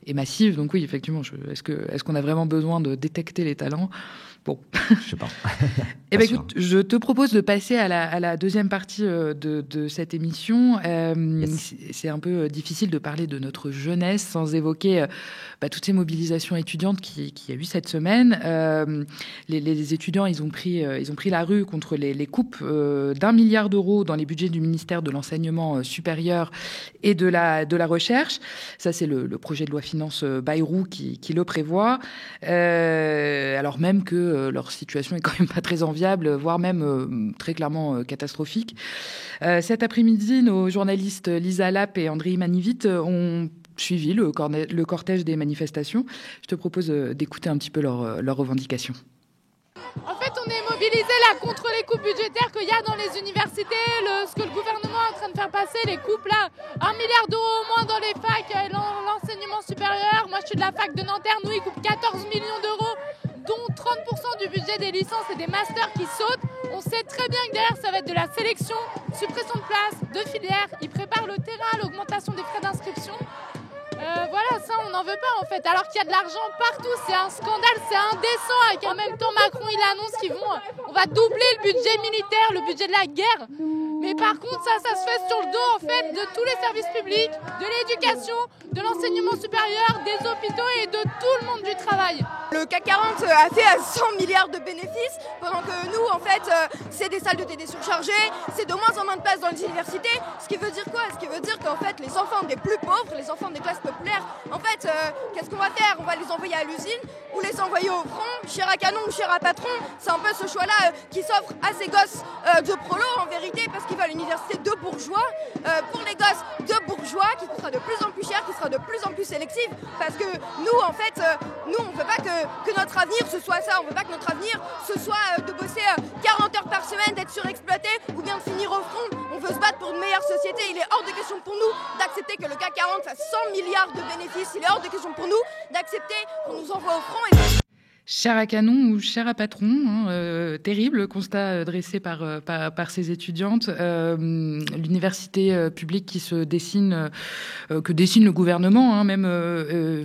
est massive. Donc oui, effectivement, est-ce qu'on a vraiment besoin de détecter les talents ? Bon, je sais pas. Écoute, je te propose de passer à la deuxième partie de cette émission. C'est un peu difficile de parler de notre jeunesse sans évoquer toutes ces mobilisations étudiantes qu'il y a eu cette semaine. Les étudiants, ils ont pris la rue contre les coupes d'1 milliard d'euros dans les budgets du ministère de l'enseignement supérieur et de la recherche. Ça, c'est le projet de loi finance Bayrou qui le prévoit. Alors même que leur situation est quand même pas très enviable, voire même très clairement catastrophique. Cet après-midi, nos journalistes Lisa Lapp et André Manivit ont suivi le cortège des manifestations. Je te propose d'écouter un petit peu leurs revendications. En fait, on est mobilisés là contre les coupes budgétaires qu'il y a dans les universités, ce que le gouvernement est en train de faire passer, les coupes là, 1 milliard d'euros au moins dans les facs et l'enseignement supérieur. Moi, je suis de la fac de Nanterre, nous, ils coupent 14 millions d'euros, dont 30% du budget des licences et des masters qui sautent. On sait très bien que derrière, ça va être de la sélection, suppression de places, de filières. Ils préparent le terrain à l'augmentation des frais d'inscription. Voilà, ça, on n'en veut pas en fait. Alors qu'il y a de l'argent partout, c'est un scandale, c'est indécent. Et en même temps, Macron, il annonce on va doubler le budget militaire, le budget de la guerre. Mais par contre, ça se fait sur le dos en fait de tous les services publics, de l'éducation, de l'enseignement supérieur, des hôpitaux et de tout le monde du travail. Le CAC 40 a fait 100 milliards de bénéfices, pendant que nous, en fait, c'est des salles de TD surchargées, c'est de moins en moins de places dans les universités. Ce qui veut dire quoi ? Ce qui veut dire qu'en fait, les enfants des plus pauvres, les enfants des classes populaires, en fait, qu'est-ce qu'on va faire? On va les envoyer à l'usine ou les envoyer au front, chair à canon ou chair à patron? C'est un peu ce choix-là qui s'offre à ces gosses de prolo en vérité, parce qu'ils veulent une université de bourgeois, pour les gosses de bourgeois, qui sera de plus en plus cher, qui sera de plus en plus sélective, parce que nous en fait, nous on veut pas que notre avenir ce soit ça, on veut pas que notre avenir ce soit de bosser 40 heures par semaine, d'être surexploité ou bien de finir au front. On veut se battre pour une meilleure société. Il est hors de question pour nous d'accepter que le CAC 40 fasse 100 milliards de bénéfices. Il est hors de question pour nous d'accepter qu'on nous envoie au front. Chair à canon ou chair à patron, terrible constat dressé par ces étudiantes. L'université publique qui se dessine, que dessine le gouvernement, même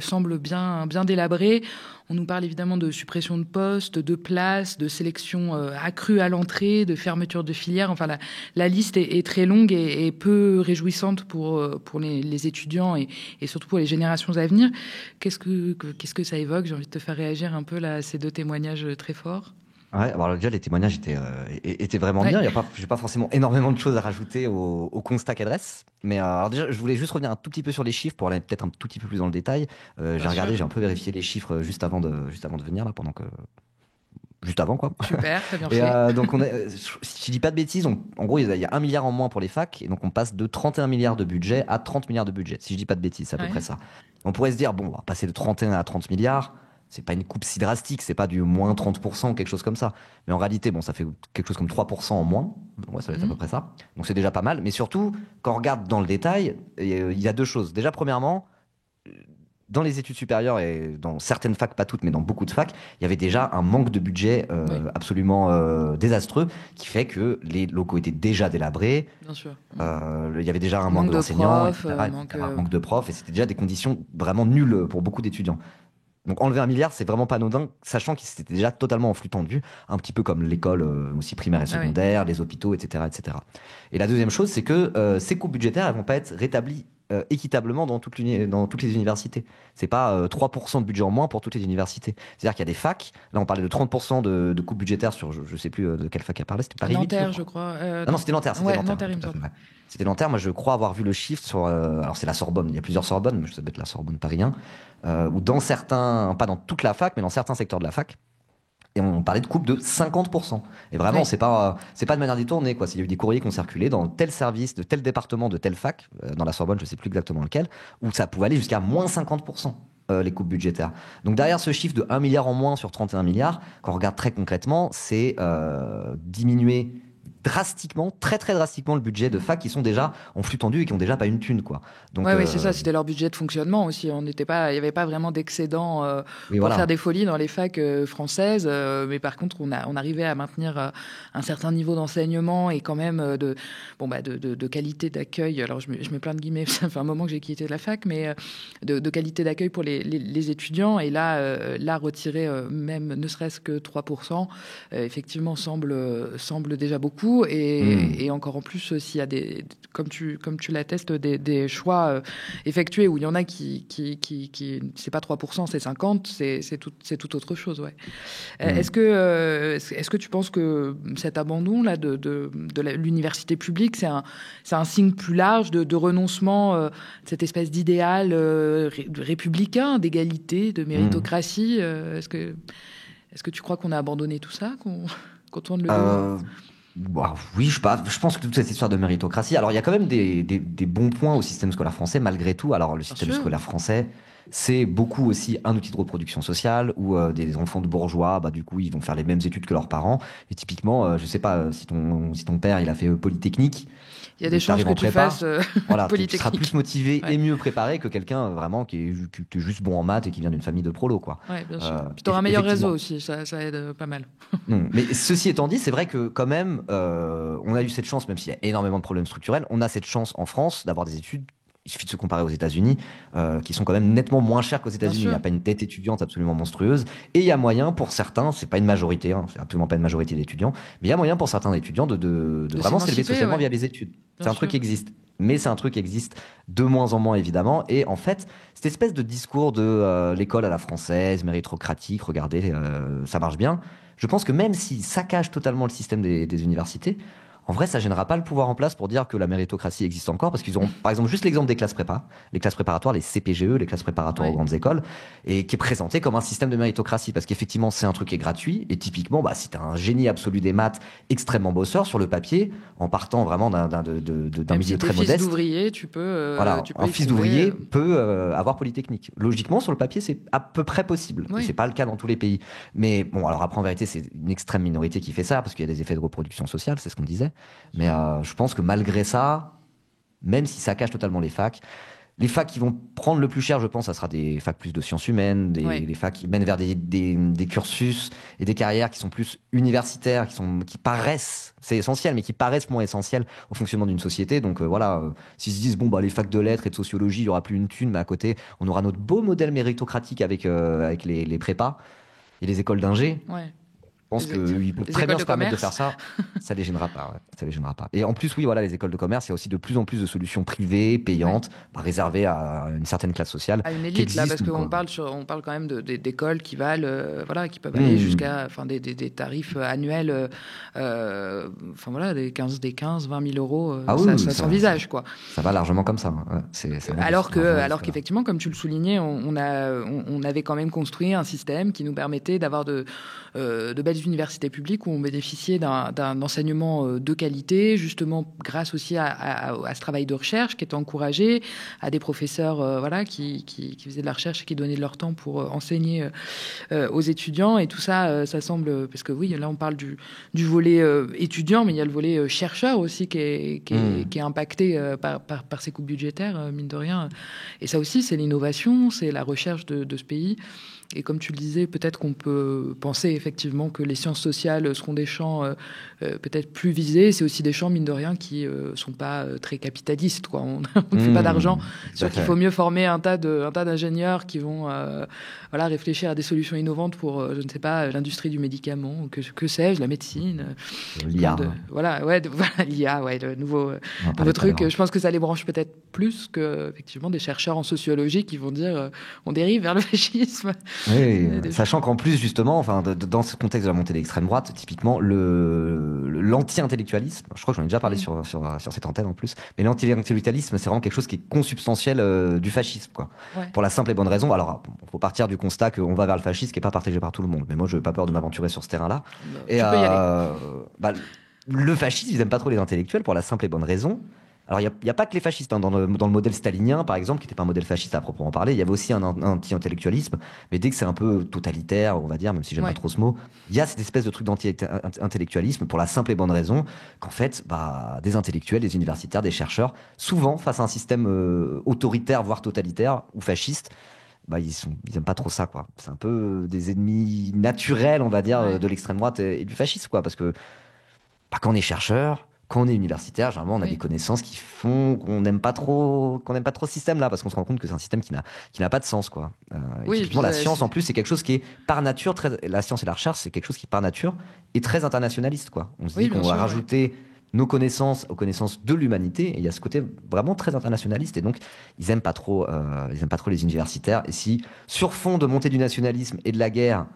semble bien délabrée. On nous parle évidemment de suppression de postes, de places, de sélection accrue à l'entrée, de fermeture de filières. Enfin, la liste est très longue et peu réjouissante pour les étudiants et surtout pour les générations à venir. Qu'est-ce que ça évoque? J'ai envie de te faire réagir un peu là, à ces deux témoignages très forts. Ouais, alors déjà les témoignages étaient vraiment bien. J'ai pas forcément énormément de choses à rajouter au constat qu'elle dresse. Mais alors déjà, je voulais juste revenir un tout petit peu sur les chiffres pour aller peut-être un tout petit peu plus dans le détail. J'ai regardé, j'ai un peu vérifié les chiffres juste avant de venir là, juste avant quoi. Super, très bien fait. Donc si je dis pas de bêtises, en gros il y a 1 milliard en moins pour les facs et donc on passe de 31 milliards de budget à 30 milliards de budget. Si je dis pas de bêtises, c'est à peu près ça. On pourrait se dire bon, on va passer de 31 à 30 milliards. C'est pas une coupe si drastique, c'est pas du moins 30%, quelque chose comme ça. Mais en réalité, bon, ça fait quelque chose comme 3% en moins. Ouais, ça va être à peu près ça. Donc c'est déjà pas mal. Mais surtout, quand on regarde dans le détail, il y a deux choses. Déjà, premièrement, dans les études supérieures et dans certaines facs, pas toutes, mais dans beaucoup de facs, il y avait déjà un manque de budget absolument désastreux qui fait que les locaux étaient déjà délabrés. Bien sûr. Il y avait déjà un manque d'enseignants, un manque de profs, et c'était déjà des conditions vraiment nulles pour beaucoup d'étudiants. Donc enlever 1 milliard, c'est vraiment pas anodin, sachant que c'était déjà totalement en flux tendu, un petit peu comme l'école aussi primaire et secondaire, les hôpitaux, etc., etc. Et la deuxième chose, c'est que ces coupes budgétaires, elles vont pas être rétablies équitablement dans toutes les universités. C'est pas 3% de budget en moins pour toutes les universités. C'est-à-dire qu'il y a des facs, là on parlait de 30% de coupes budgétaires sur, je sais plus de quelle fac elle parlait, c'était Paris 8, Nanterre, je crois. Non, c'était Nanterre. Nanterre, il me semble. C'était Nanterre, moi je crois avoir vu le chiffre sur... alors c'est la Sorbonne, il y a plusieurs Sorbonnes, mais ça doit être la Sorbonne Paris 1, où dans certains, pas dans toute la fac, mais dans certains secteurs de la fac, et on parlait de coupe de 50%. Et vraiment, c'est pas de manière détournée, quoi. Il y a eu des courriers qui ont circulé dans tel service, de tel département, de telle fac, dans la Sorbonne, je sais plus exactement lequel, où ça pouvait aller jusqu'à moins 50%. Les coupes budgétaires. Donc derrière ce chiffre de 1 milliard en moins sur 31 milliards, quand on regarde très concrètement, c'est diminuer drastiquement, très très drastiquement le budget de fac qui sont déjà en flux tendu et qui ont déjà pas une thune, quoi. Donc oui, c'est ça, c'était leur budget de fonctionnement aussi. Il n'y avait pas vraiment d'excédent pour faire des folies dans les facs françaises, mais par contre on arrivait à maintenir un certain niveau d'enseignement et quand même de qualité d'accueil. Alors je mets plein de guillemets, ça fait un moment que j'ai quitté la fac, mais de qualité d'accueil pour les étudiants. Et là retirer même ne serait-ce que 3%, effectivement semble déjà beaucoup. Et encore en plus, s'il y a comme tu l'attestes, des choix effectués où il y en a qui c'est pas 3%, c'est 50%, c'est tout autre chose. Ouais. Est-ce que tu penses que cet abandon là de l'université publique, c'est un signe plus large de renoncement de cette espèce d'idéal républicain, d'égalité, de méritocratie? Est-ce que tu crois qu'on a abandonné tout ça, qu'on tourne le... Oui, je pense que toute cette histoire de méritocratie... Alors, il y a quand même des bons points au système scolaire français, malgré tout. Alors, le système scolaire français, c'est beaucoup aussi un outil de reproduction sociale, où des enfants de bourgeois, du coup, ils vont faire les mêmes études que leurs parents. Et typiquement, je sais pas, si ton père, il a fait Polytechnique... Il y a des chances que tu fasses Polytechnique. Tu seras plus motivé et mieux préparé que quelqu'un vraiment qui est juste bon en maths et qui vient d'une famille de prolos, quoi. Ouais, bien sûr. Puis tu auras un meilleur réseau aussi, ça aide pas mal. Mais ceci étant dit, c'est vrai que quand même, on a eu cette chance, même s'il y a énormément de problèmes structurels, on a cette chance en France d'avoir des études. Il suffit de se comparer aux États-Unis, qui sont quand même nettement moins chers qu'aux États-Unis. Il n'y a pas une dette étudiante absolument monstrueuse. Et il y a moyen pour certains, c'est pas une majorité, c'est absolument pas une majorité d'étudiants, mais il y a moyen pour certains étudiants de vraiment s'élever socialement via les études. C'est un truc qui existe. Mais c'est un truc qui existe de moins en moins, évidemment. Et en fait, cette espèce de discours de l'école à la française, méritocratique, regardez, ça marche bien. Je pense que même s'il saccage totalement le système des universités, En vrai, ça gênera pas le pouvoir en place pour dire que la méritocratie existe encore, parce qu'ils auront, par exemple, juste l'exemple des classes prépa, les classes préparatoires, les CPGE, les classes préparatoires aux grandes écoles, et qui est présenté comme un système de méritocratie, parce qu'effectivement, c'est un truc qui est gratuit, et typiquement, si t'as un génie absolu des maths, extrêmement bosseur sur le papier, en partant vraiment d'un milieu très modeste. Fils d'ouvrier, tu peux. Voilà, tu peux un fils d'ouvrier peut avoir Polytechnique. Logiquement, sur le papier, c'est à peu près possible. Oui. C'est pas le cas dans tous les pays. Mais bon, alors après, en vérité, c'est une extrême minorité qui fait ça, parce qu'il y a des effets de reproduction sociale, c'est ce qu'on disait. Mais je pense que malgré ça, même si ça cache totalement les facs qui vont prendre le plus cher, je pense, ça sera des facs plus de sciences humaines, des facs qui mènent vers des cursus et des carrières qui sont plus universitaires, qui paraissent, c'est essentiel, mais qui paraissent moins essentiels au fonctionnement d'une société. Donc s'ils se disent, les facs de lettres et de sociologie, il n'y aura plus une thune, mais à côté, on aura notre beau modèle méritocratique avec les prépas et les écoles d'ingé. Ouais. Je pense qu'ils peuvent très bien se permettre de faire ça. Ça les gênera pas. Ouais. Ça les gênera pas. Et en plus, les écoles de commerce, il y a aussi de plus en plus de solutions privées, payantes, réservées à une certaine classe sociale. À une élite, là, parce qu'on parle quand même d'écoles qui valent, qui peuvent aller jusqu'à des tarifs annuels, des 15, 20 000 euros, ça s'envisage, quoi. Ça va largement comme ça. Ouais. Alors qu'effectivement, comme tu le soulignais, on avait quand même construit un système qui nous permettait d'avoir de belles universités publiques où on bénéficiait d'un enseignement de qualité, justement grâce aussi à ce travail de recherche qui était encouragé, à des professeurs qui faisaient de la recherche et qui donnaient de leur temps pour enseigner aux étudiants. Et tout ça, ça semble... Parce que oui, là on parle du volet étudiant, mais il y a le volet chercheur aussi qui est impacté par ces coupes budgétaires, mine de rien. Et ça aussi, c'est l'innovation, c'est la recherche de ce pays. Et comme tu le disais, peut-être qu'on peut penser effectivement que les sciences sociales seront des champs peut-être plus visés. C'est aussi des champs, mine de rien, qui sont pas très capitalistes, quoi. On ne fait pas d'argent. C'est sûr qu'il faut mieux former un tas d'ingénieurs qui vont réfléchir à des solutions innovantes pour, je ne sais pas, l'industrie du médicament, que sais-je, la médecine. L'IA. L'IA, le nouveau truc. Je pense que ça les branche peut-être plus que, effectivement, des chercheurs en sociologie qui vont dire on dérive vers le fascisme. Oui, sachant qu'en plus, justement, dans ce contexte de la montée de l'extrême droite, typiquement, l'anti-intellectualisme, je crois que j'en ai déjà parlé sur cette antenne en plus, mais l'anti-intellectualisme, c'est vraiment quelque chose qui est consubstantiel du fascisme, quoi. Ouais. Pour la simple et bonne raison, alors, il faut partir du constat qu'on va vers le fascisme qui n'est pas partagé par tout le monde, mais moi, je n'ai pas peur de m'aventurer sur ce terrain-là. Tu peux y aller. Le fascisme, ils n'aiment pas trop les intellectuels pour la simple et bonne raison. Alors, il n'y a pas que les fascistes. Dans le modèle stalinien, par exemple, qui n'était pas un modèle fasciste à proprement parler, il y avait aussi un anti-intellectualisme. Mais dès que c'est un peu totalitaire, on va dire, même si j'aime pas trop ce mot, il y a cette espèce de truc d'anti-intellectualisme pour la simple et bonne raison qu'en fait, des intellectuels, des universitaires, des chercheurs, souvent, face à un système autoritaire, voire totalitaire ou fasciste, ils aiment pas trop ça, quoi. C'est un peu des ennemis naturels, on va dire, de l'extrême droite et du fascisme, quoi. Parce que quand on est chercheur, quand on est universitaire, généralement, on a des connaissances qui font qu'on n'aime pas trop ce système-là, parce qu'on se rend compte que c'est un système qui n'a pas de sens, quoi. La science, en plus, c'est quelque chose qui est par nature la science et la recherche, c'est quelque chose qui par nature est très internationaliste, quoi. On se dit qu'on va rajouter nos connaissances aux connaissances de l'humanité, et il y a ce côté vraiment très internationaliste, et donc ils aiment pas trop les universitaires. Et si, sur fond de montée du nationalisme et de la guerre,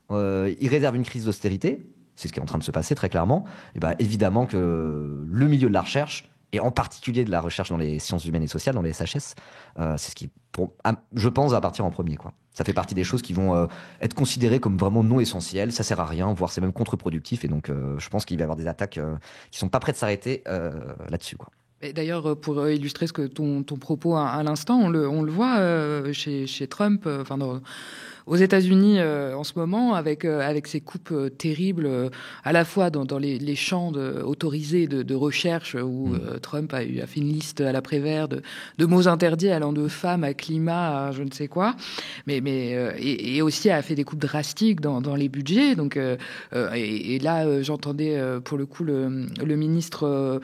ils réservent une crise d'austérité, c'est ce qui est en train de se passer très clairement, et évidemment que le milieu de la recherche, et en particulier de la recherche dans les sciences humaines et sociales, dans les SHS, c'est ce qui, je pense, va partir en premier, quoi. Ça fait partie des choses qui vont être considérées comme vraiment non essentielles, ça sert à rien, voire c'est même contre-productif, et donc je pense qu'il va y avoir des attaques qui sont pas prêtes de s'arrêter là-dessus, quoi. Et d'ailleurs, pour illustrer ce que ton propos à l'instant, on le voit chez Trump, aux États-Unis en ce moment, avec ces coupes terribles, à la fois dans les champs autorisés de recherche, où Trump a fait une liste à l'après-vert de mots interdits allant de femmes à climat, à je ne sais quoi, et aussi a fait des coupes drastiques dans les budgets. Donc, et là, j'entendais pour le coup le ministre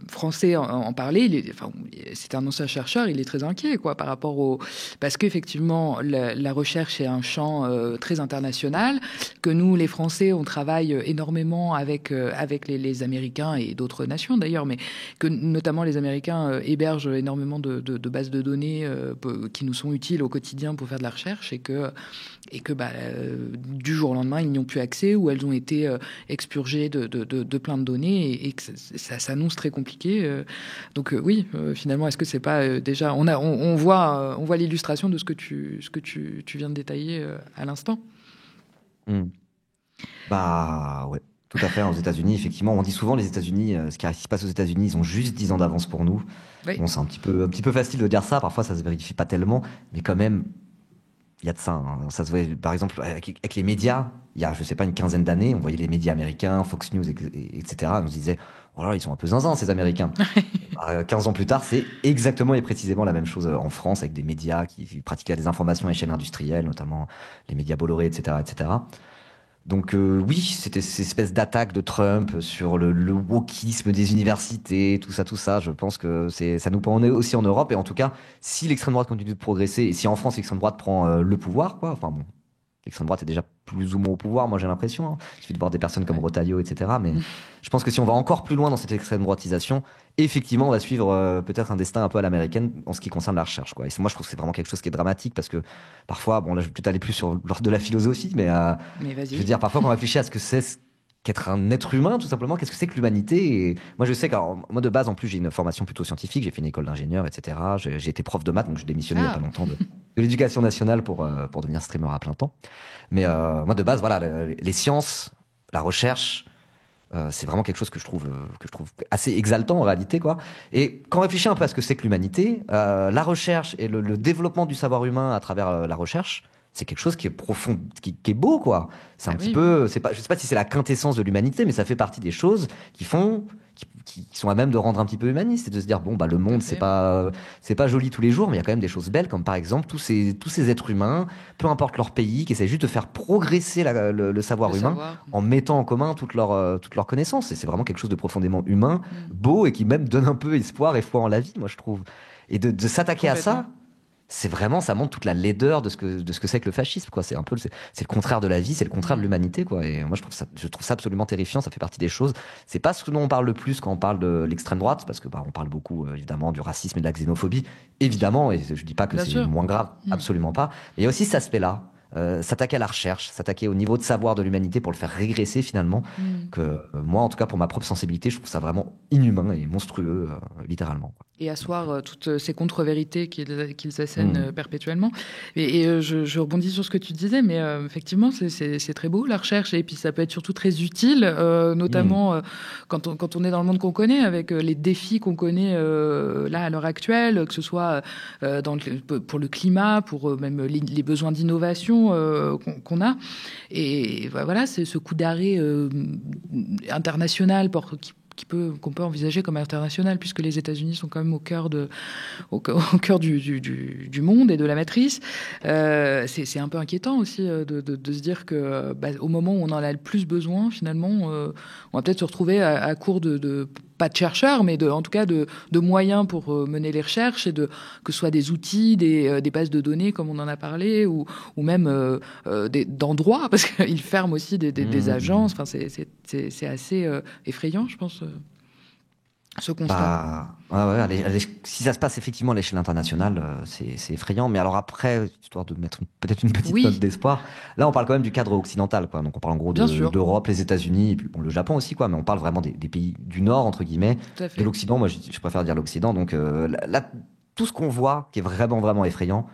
français en parler. C'est un ancien chercheur, il est très inquiet, quoi, par rapport parce qu'effectivement, la recherche est un champ très international, que nous, les Français, on travaille énormément avec les Américains et d'autres nations d'ailleurs, mais que notamment les Américains hébergent énormément de bases de données qui nous sont utiles au quotidien pour faire de la recherche, et que du jour au lendemain, ils n'y ont plus accès, ou elles ont été expurgées de plein de données, et que ça s'annonce très compliqué. Donc oui, finalement, est-ce que c'est pas déjà... On voit l'illustration de ce que tu viens de détailler à l'instant. Bah ouais, tout à fait. Aux États-Unis, effectivement, on dit souvent les États-Unis, ce qui se passe aux États-Unis, ils ont juste 10 ans d'avance pour nous. Oui. Bon, c'est un petit peu facile de dire ça. Parfois, ça se vérifie pas tellement, mais quand même, il y a de ça. Hein. Ça se voit, par exemple, avec les médias. Il y a, je sais pas, une quinzaine d'années, on voyait les médias américains, Fox News, etc. On se disait, oh là, ils sont un peu zinzins, ces Américains. 15 ans plus tard, c'est exactement et précisément la même chose en France, avec des médias qui pratiquent la désinformation à échelle industrielle, notamment les médias Bolloré, etc., etc. Donc oui, c'était ces espèces d'attaques de Trump sur le wokisme des universités, tout ça. Je pense que ça nous prend aussi en Europe. Et en tout cas, si l'extrême droite continue de progresser, et si en France l'extrême droite prend le pouvoir, quoi. Enfin bon, l'extrême droite est déjà plus ou moins au pouvoir, moi j'ai l'impression. Hein. Il suffit de voir des personnes comme Retailleau, etc. Mais je pense que si on va encore plus loin dans cette extrême droitisation, effectivement, on va suivre peut-être un destin un peu à l'américaine en ce qui concerne la recherche, quoi. Et moi, je trouve que c'est vraiment quelque chose qui est dramatique, parce que parfois, bon là, je vais peut-être aller plus sur l'ordre de la philosophie, mais je veux dire, parfois, quand on réfléchit à ce que c'est qu'être un être humain, tout simplement, qu'est-ce que c'est que l'humanité? Et moi, je sais que, moi, de base, en plus, j'ai une formation plutôt scientifique, j'ai fait une école d'ingénieur, etc. J'ai été prof de maths, donc j'ai démissionné il n'y a pas longtemps de l'éducation nationale pour devenir streamer à plein temps. Mais moi, de base, voilà, les sciences, la recherche, c'est vraiment quelque chose que je trouve assez exaltant en réalité, quoi. Et quand on réfléchit un peu à ce que c'est que l'humanité, la recherche et le développement du savoir humain à travers la recherche, c'est quelque chose qui est profond, qui est beau, quoi. C'est un petit peu, c'est pas, je sais pas si c'est la quintessence de l'humanité, mais ça fait partie des choses qui sont à même de rendre un petit peu humaniste, et de se dire, bon, bah, le monde, c'est pas joli tous les jours, mais il y a quand même des choses belles, comme par exemple tous ces êtres humains, peu importe leur pays, qui essaient juste de faire progresser le savoir humain en mettant en commun toutes leurs connaissances. Et c'est vraiment quelque chose de profondément humain, beau, et qui même donne un peu espoir et foi en la vie, moi, je trouve. Et de s'attaquer à ça, c'est vraiment, ça montre toute la laideur de ce que c'est que le fascisme, quoi. C'est le contraire de la vie, c'est le contraire de l'humanité, quoi. Et moi, je trouve ça absolument terrifiant. Ça fait partie des choses. C'est pas ce dont on parle le plus quand on parle de l'extrême droite, parce que, on parle beaucoup, évidemment, du racisme et de la xénophobie, évidemment. Et je dis pas que c'est moins grave, absolument pas. Mais il y a aussi cet aspect-là. S'attaquer à la recherche, s'attaquer au niveau de savoir de l'humanité pour le faire régresser finalement, que moi, en tout cas, pour ma propre sensibilité, je trouve ça vraiment inhumain et monstrueux, littéralement, quoi. Et asseoir toutes ces contre-vérités qu'ils assènent perpétuellement. Et je rebondis sur ce que tu disais, mais effectivement, c'est très beau, la recherche, et puis ça peut être surtout très utile, notamment quand on est dans le monde qu'on connaît, avec les défis qu'on connaît là, à l'heure actuelle, que ce soit pour le climat, pour même les besoins d'innovation qu'on a. Et voilà, c'est ce coup d'arrêt international qu'on peut envisager comme international, puisque les États-Unis sont quand même au cœur du monde et de la matrice. C'est un peu inquiétant aussi de se dire que au moment où on en a le plus besoin, finalement, on va peut-être se retrouver à court pas de chercheurs, mais en tout cas de moyens pour mener les recherches, et que ce soit des outils, des bases de données, comme on en a parlé, ou même d'endroits, parce qu'ils ferment aussi des agences. Enfin, c'est assez effrayant, je pense, ce constat. Si ça se passe effectivement à l'échelle internationale, c'est effrayant. Mais alors après, histoire de mettre peut-être une petite note d'espoir, là on parle quand même du cadre occidental, quoi. Donc on parle en gros d'Europe, les États-Unis, et puis le Japon aussi, quoi. Mais on parle vraiment des pays du Nord, entre guillemets, de l'Occident. Moi, je préfère dire l'Occident. Donc là, tout ce qu'on voit, qui est vraiment, vraiment effrayant,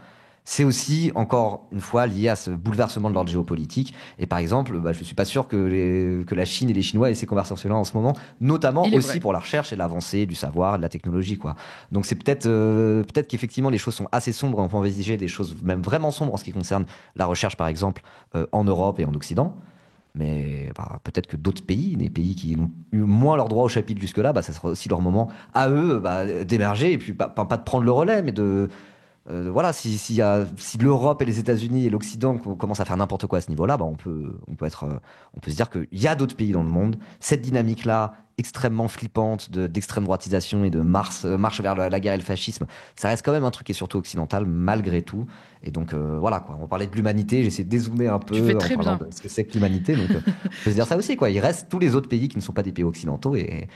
c'est aussi, encore une fois, lié à ce bouleversement de l'ordre géopolitique. Et par exemple, je suis pas sûr que la Chine et les Chinois aient ces conversations-là en ce moment, notamment aussi pour la recherche et l'avancée du savoir, de la technologie, quoi. Donc c'est peut-être qu'effectivement les choses sont assez sombres, on peut envisager des choses même vraiment sombres en ce qui concerne la recherche, par exemple, en Europe et en Occident. Mais peut-être que d'autres pays, des pays qui ont eu moins leur droit au chapitre jusque-là, ça sera aussi leur moment à eux d'émerger, et puis pas de prendre le relais, mais Voilà, si l'Europe et les États-Unis et l'Occident commencent à faire n'importe quoi à ce niveau-là, bah, on peut se dire qu'il y a d'autres pays dans le monde. Cette dynamique-là, extrêmement flippante d'extrême droitisation et de marche vers la guerre et le fascisme, ça reste quand même un truc qui est surtout occidental, malgré tout. Et donc, voilà, quoi. On parlait de l'humanité, j'essaie de dézoomer un peu Tu fais en très parlant bien. de ce que c'est que l'humanité. Donc, on peut se dire ça aussi, quoi. Il reste tous les autres pays qui ne sont pas des pays occidentaux et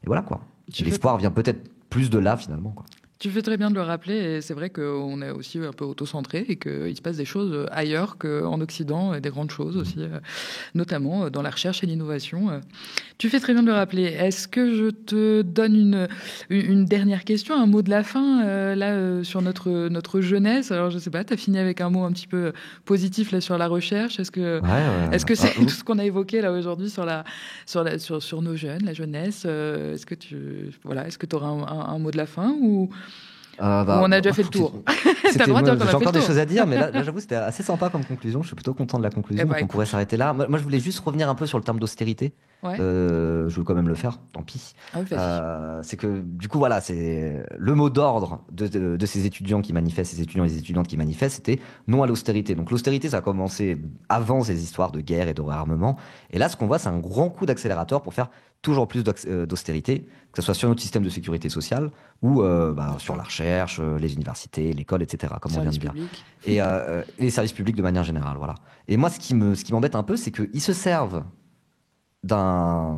voilà, quoi. Tu Et l'espoir vient peut-être plus de là, finalement, quoi. Tu fais très bien de le rappeler, et c'est vrai qu'on est aussi un peu auto-centré et qu'il se passe des choses ailleurs qu'en Occident, et des grandes choses aussi, notamment dans la recherche et l'innovation. Tu fais très bien de le rappeler. Est-ce que je te donne une dernière question, un mot de la fin, sur notre jeunesse? Alors, je sais pas, tu as fini avec un mot un petit peu positif là, sur la recherche. Est-ce que c'est tout ce qu'on a évoqué là aujourd'hui sur nos jeunes, la jeunesse? Est-ce que tu auras un mot de la fin ou on a déjà fait le tour? T'as le droit de dire qu'on a J'ai fait encore le des tour. choses à dire, mais là j'avoue, c'était assez sympa comme conclusion. Je suis plutôt content de la conclusion. Eh ben, Donc on pourrait s'arrêter là. Moi, je voulais juste revenir un peu sur le terme d'austérité. Ouais. Je veux quand même le faire, tant pis. Ah oui, vas-y. C'est que du coup, voilà, c'est le mot d'ordre de ces étudiants qui manifestent, ces étudiants et ces étudiantes qui manifestent, c'était non à l'austérité. Donc l'austérité, ça a commencé avant ces histoires de guerre et de réarmement. Et là, ce qu'on voit, c'est un grand coup d'accélérateur pour faire toujours plus d'austérité, que ce soit sur notre système de sécurité sociale ou sur la recherche, les universités, l'école, etc., comme on vient de dire. Et les services publics de manière générale, voilà. Et moi, ce qui m'embête un peu, c'est qu'ils se servent d'un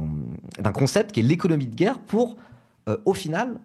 concept qui est l'économie de guerre pour, au final,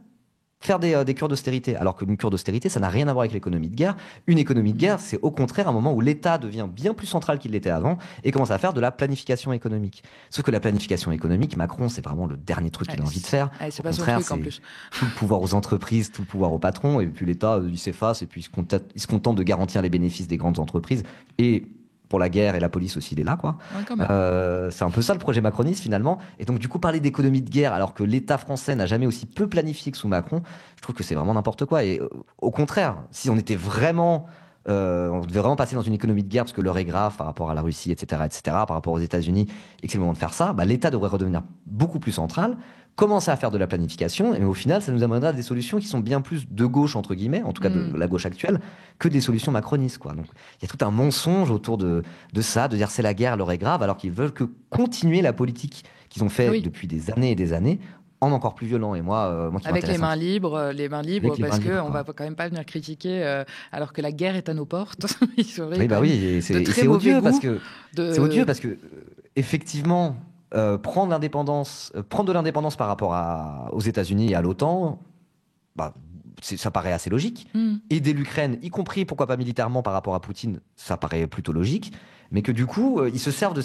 faire des cures d'austérité. Alors qu'une cure d'austérité, ça n'a rien à voir avec l'économie de guerre. Une économie de guerre, c'est au contraire un moment où l'État devient bien plus central qu'il l'était avant et commence à faire de la planification économique. Sauf que la planification économique, Macron, c'est vraiment le dernier truc qu'il a envie de faire. C'est Au pas son contraire, truc en plus. tout le pouvoir aux entreprises, tout le pouvoir aux patrons, et puis l'État, il s'efface et puis il se contente de garantir les bénéfices des grandes entreprises. Et pour la guerre et la police aussi, il est là, quoi. Ouais, quand même. C'est un peu ça le projet macroniste, finalement. Et donc, du coup, parler d'économie de guerre, alors que l'État français n'a jamais aussi peu planifié que sous Macron, je trouve que c'est vraiment n'importe quoi. Et au contraire, si on était vraiment... on devait vraiment passer dans une économie de guerre parce que l'heure est grave par rapport à la Russie, etc., par rapport aux États-Unis, et que c'est le moment de faire ça, bah, l'État devrait redevenir beaucoup plus central, commencer à faire de la planification, et au final, ça nous amènera à des solutions qui sont bien plus de gauche, entre guillemets, en tout cas de la gauche actuelle, que des solutions macronistes, quoi. Donc, il y a tout un mensonge autour de ça, de dire c'est la guerre, l'heure est grave, alors qu'ils veulent que continuer la politique qu'ils ont fait depuis des années et des années, en encore plus violent. Et moi qui avec les mains libres, parce libres, qu'on va quand même pas venir critiquer alors que la guerre est à nos portes. Oui, c'est odieux parce que effectivement, prendre de l'indépendance par rapport aux États-Unis et à l'OTAN, bah, ça paraît assez logique. Aider l'Ukraine, y compris pourquoi pas militairement par rapport à Poutine, ça paraît plutôt logique. Mais que du coup, ils se servent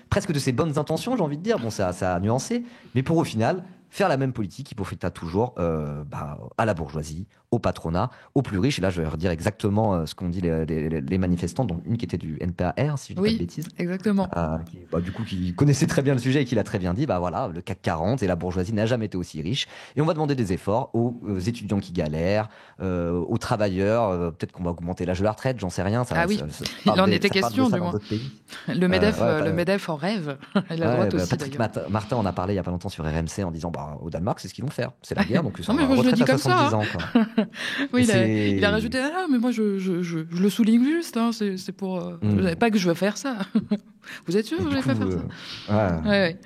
presque de ces bonnes intentions, j'ai envie de dire. Bon, ça a nuancé, mais pour au final faire la même politique qui profitera toujours à la bourgeoisie, au patronat, aux plus riches. Et là, je vais redire exactement ce qu'ont dit les manifestants, dont une qui était du NPAR, si je ne dis pas de bêtises. Exactement. Qui connaissait très bien le sujet et qui l'a très bien dit, le CAC 40 et la bourgeoisie n'a jamais été aussi riche. Et on va demander des efforts aux étudiants qui galèrent, aux travailleurs. Peut-être qu'on va augmenter l'âge de la retraite, j'en sais rien. Il en était question, du moins. Le MEDEF en rêve. Et la droite aussi, Patrick Martin en a parlé il n'y a pas longtemps sur RMC en disant au Danemark, c'est ce qu'ils vont faire. C'est la guerre, donc non, mais moi, je le dis comme ça. Ans, quoi. Oui, il a rajouté mais moi, je le souligne juste. C'est pour. Pas que je veux faire ça. Vous êtes sûr que je vais pas faire ça? Ouais.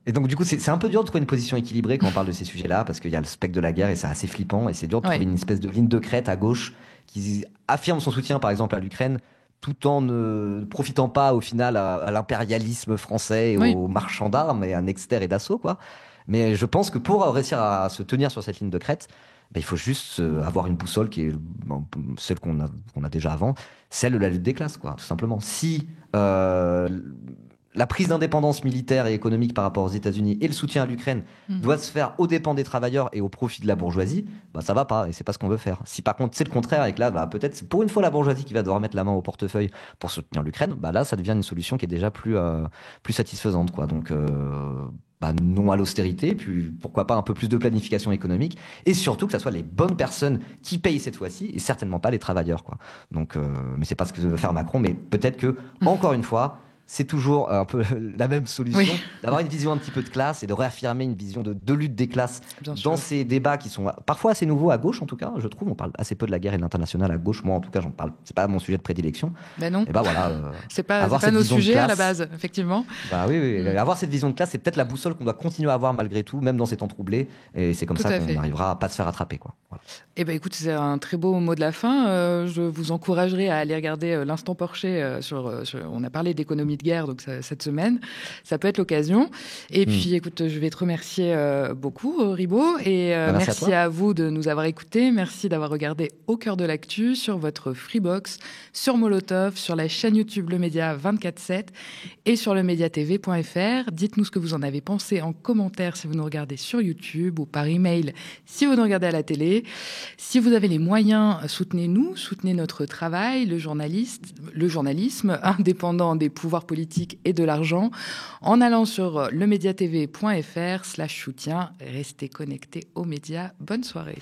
Et donc, du coup, c'est un peu dur de trouver une position équilibrée quand on parle de ces sujets-là, parce qu'il y a le spectre de la guerre et c'est assez flippant. Et c'est dur de trouver une espèce de ligne de crête à gauche qui affirme son soutien, par exemple, à l'Ukraine, tout en ne profitant pas, au final, à l'impérialisme français et aux marchands d'armes et à Nexter et Dassault, quoi. Mais je pense que pour réussir à se tenir sur cette ligne de crête, il faut juste avoir une boussole qui est celle qu'on a déjà avant, celle de la lutte des classes, quoi, tout simplement. Si la prise d'indépendance militaire et économique par rapport aux États-Unis et le soutien à l'Ukraine doit se faire aux dépens des travailleurs et au profit de la bourgeoisie, ça va pas et c'est pas ce qu'on veut faire. Si par contre c'est le contraire et que là peut-être c'est pour une fois la bourgeoisie qui va devoir mettre la main au portefeuille pour soutenir l'Ukraine, là ça devient une solution qui est déjà plus satisfaisante, quoi. Donc non à l'austérité, puis pourquoi pas un peu plus de planification économique, et surtout que ça soit les bonnes personnes qui payent cette fois-ci, et certainement pas les travailleurs, quoi. Donc, mais c'est pas ce que veut faire Macron, mais peut-être que, encore une fois, c'est toujours un peu la même solution, Oui. d'avoir une vision un petit peu de classe et de réaffirmer une vision de lutte des classes Bien sûr. dans ces débats qui sont parfois assez nouveaux à gauche, en tout cas, je trouve. On parle assez peu de la guerre et de l'international à gauche. Moi, en tout cas, j'en parle. C'est pas mon sujet de prédilection. Ben non. Et bah voilà. C'est pas avoir nos cette vision de sujets à la classe. base, effectivement. Bah oui. Avoir cette vision de classe, c'est peut-être la boussole qu'on doit continuer à avoir malgré tout, même dans ces temps troublés. Et c'est comme Tout ça à qu'on fait. arrivera à pas se faire attraper, quoi. Voilà. Eh ben écoute, c'est un très beau mot de la fin. Je vous encouragerai à aller regarder l'Instant Porcher on a parlé d'économie de guerre donc cette semaine. Ça peut être l'occasion. Et puis écoute, je vais te remercier beaucoup, Ribaud. Et merci à vous de nous avoir écoutés. Merci d'avoir regardé Au cœur de l'actu sur votre Freebox, sur Molotov, sur la chaîne YouTube Le Média 24/7 et sur lemediatv.fr. Dites-nous ce que vous en avez pensé en commentaire si vous nous regardez sur YouTube ou par email si vous nous regardez à la télé. Si vous avez les moyens, soutenez-nous, soutenez notre travail, le journalisme indépendant des pouvoirs politiques et de l'argent, en allant sur lemediatv.fr/soutien. Restez connectés aux médias. Bonne soirée.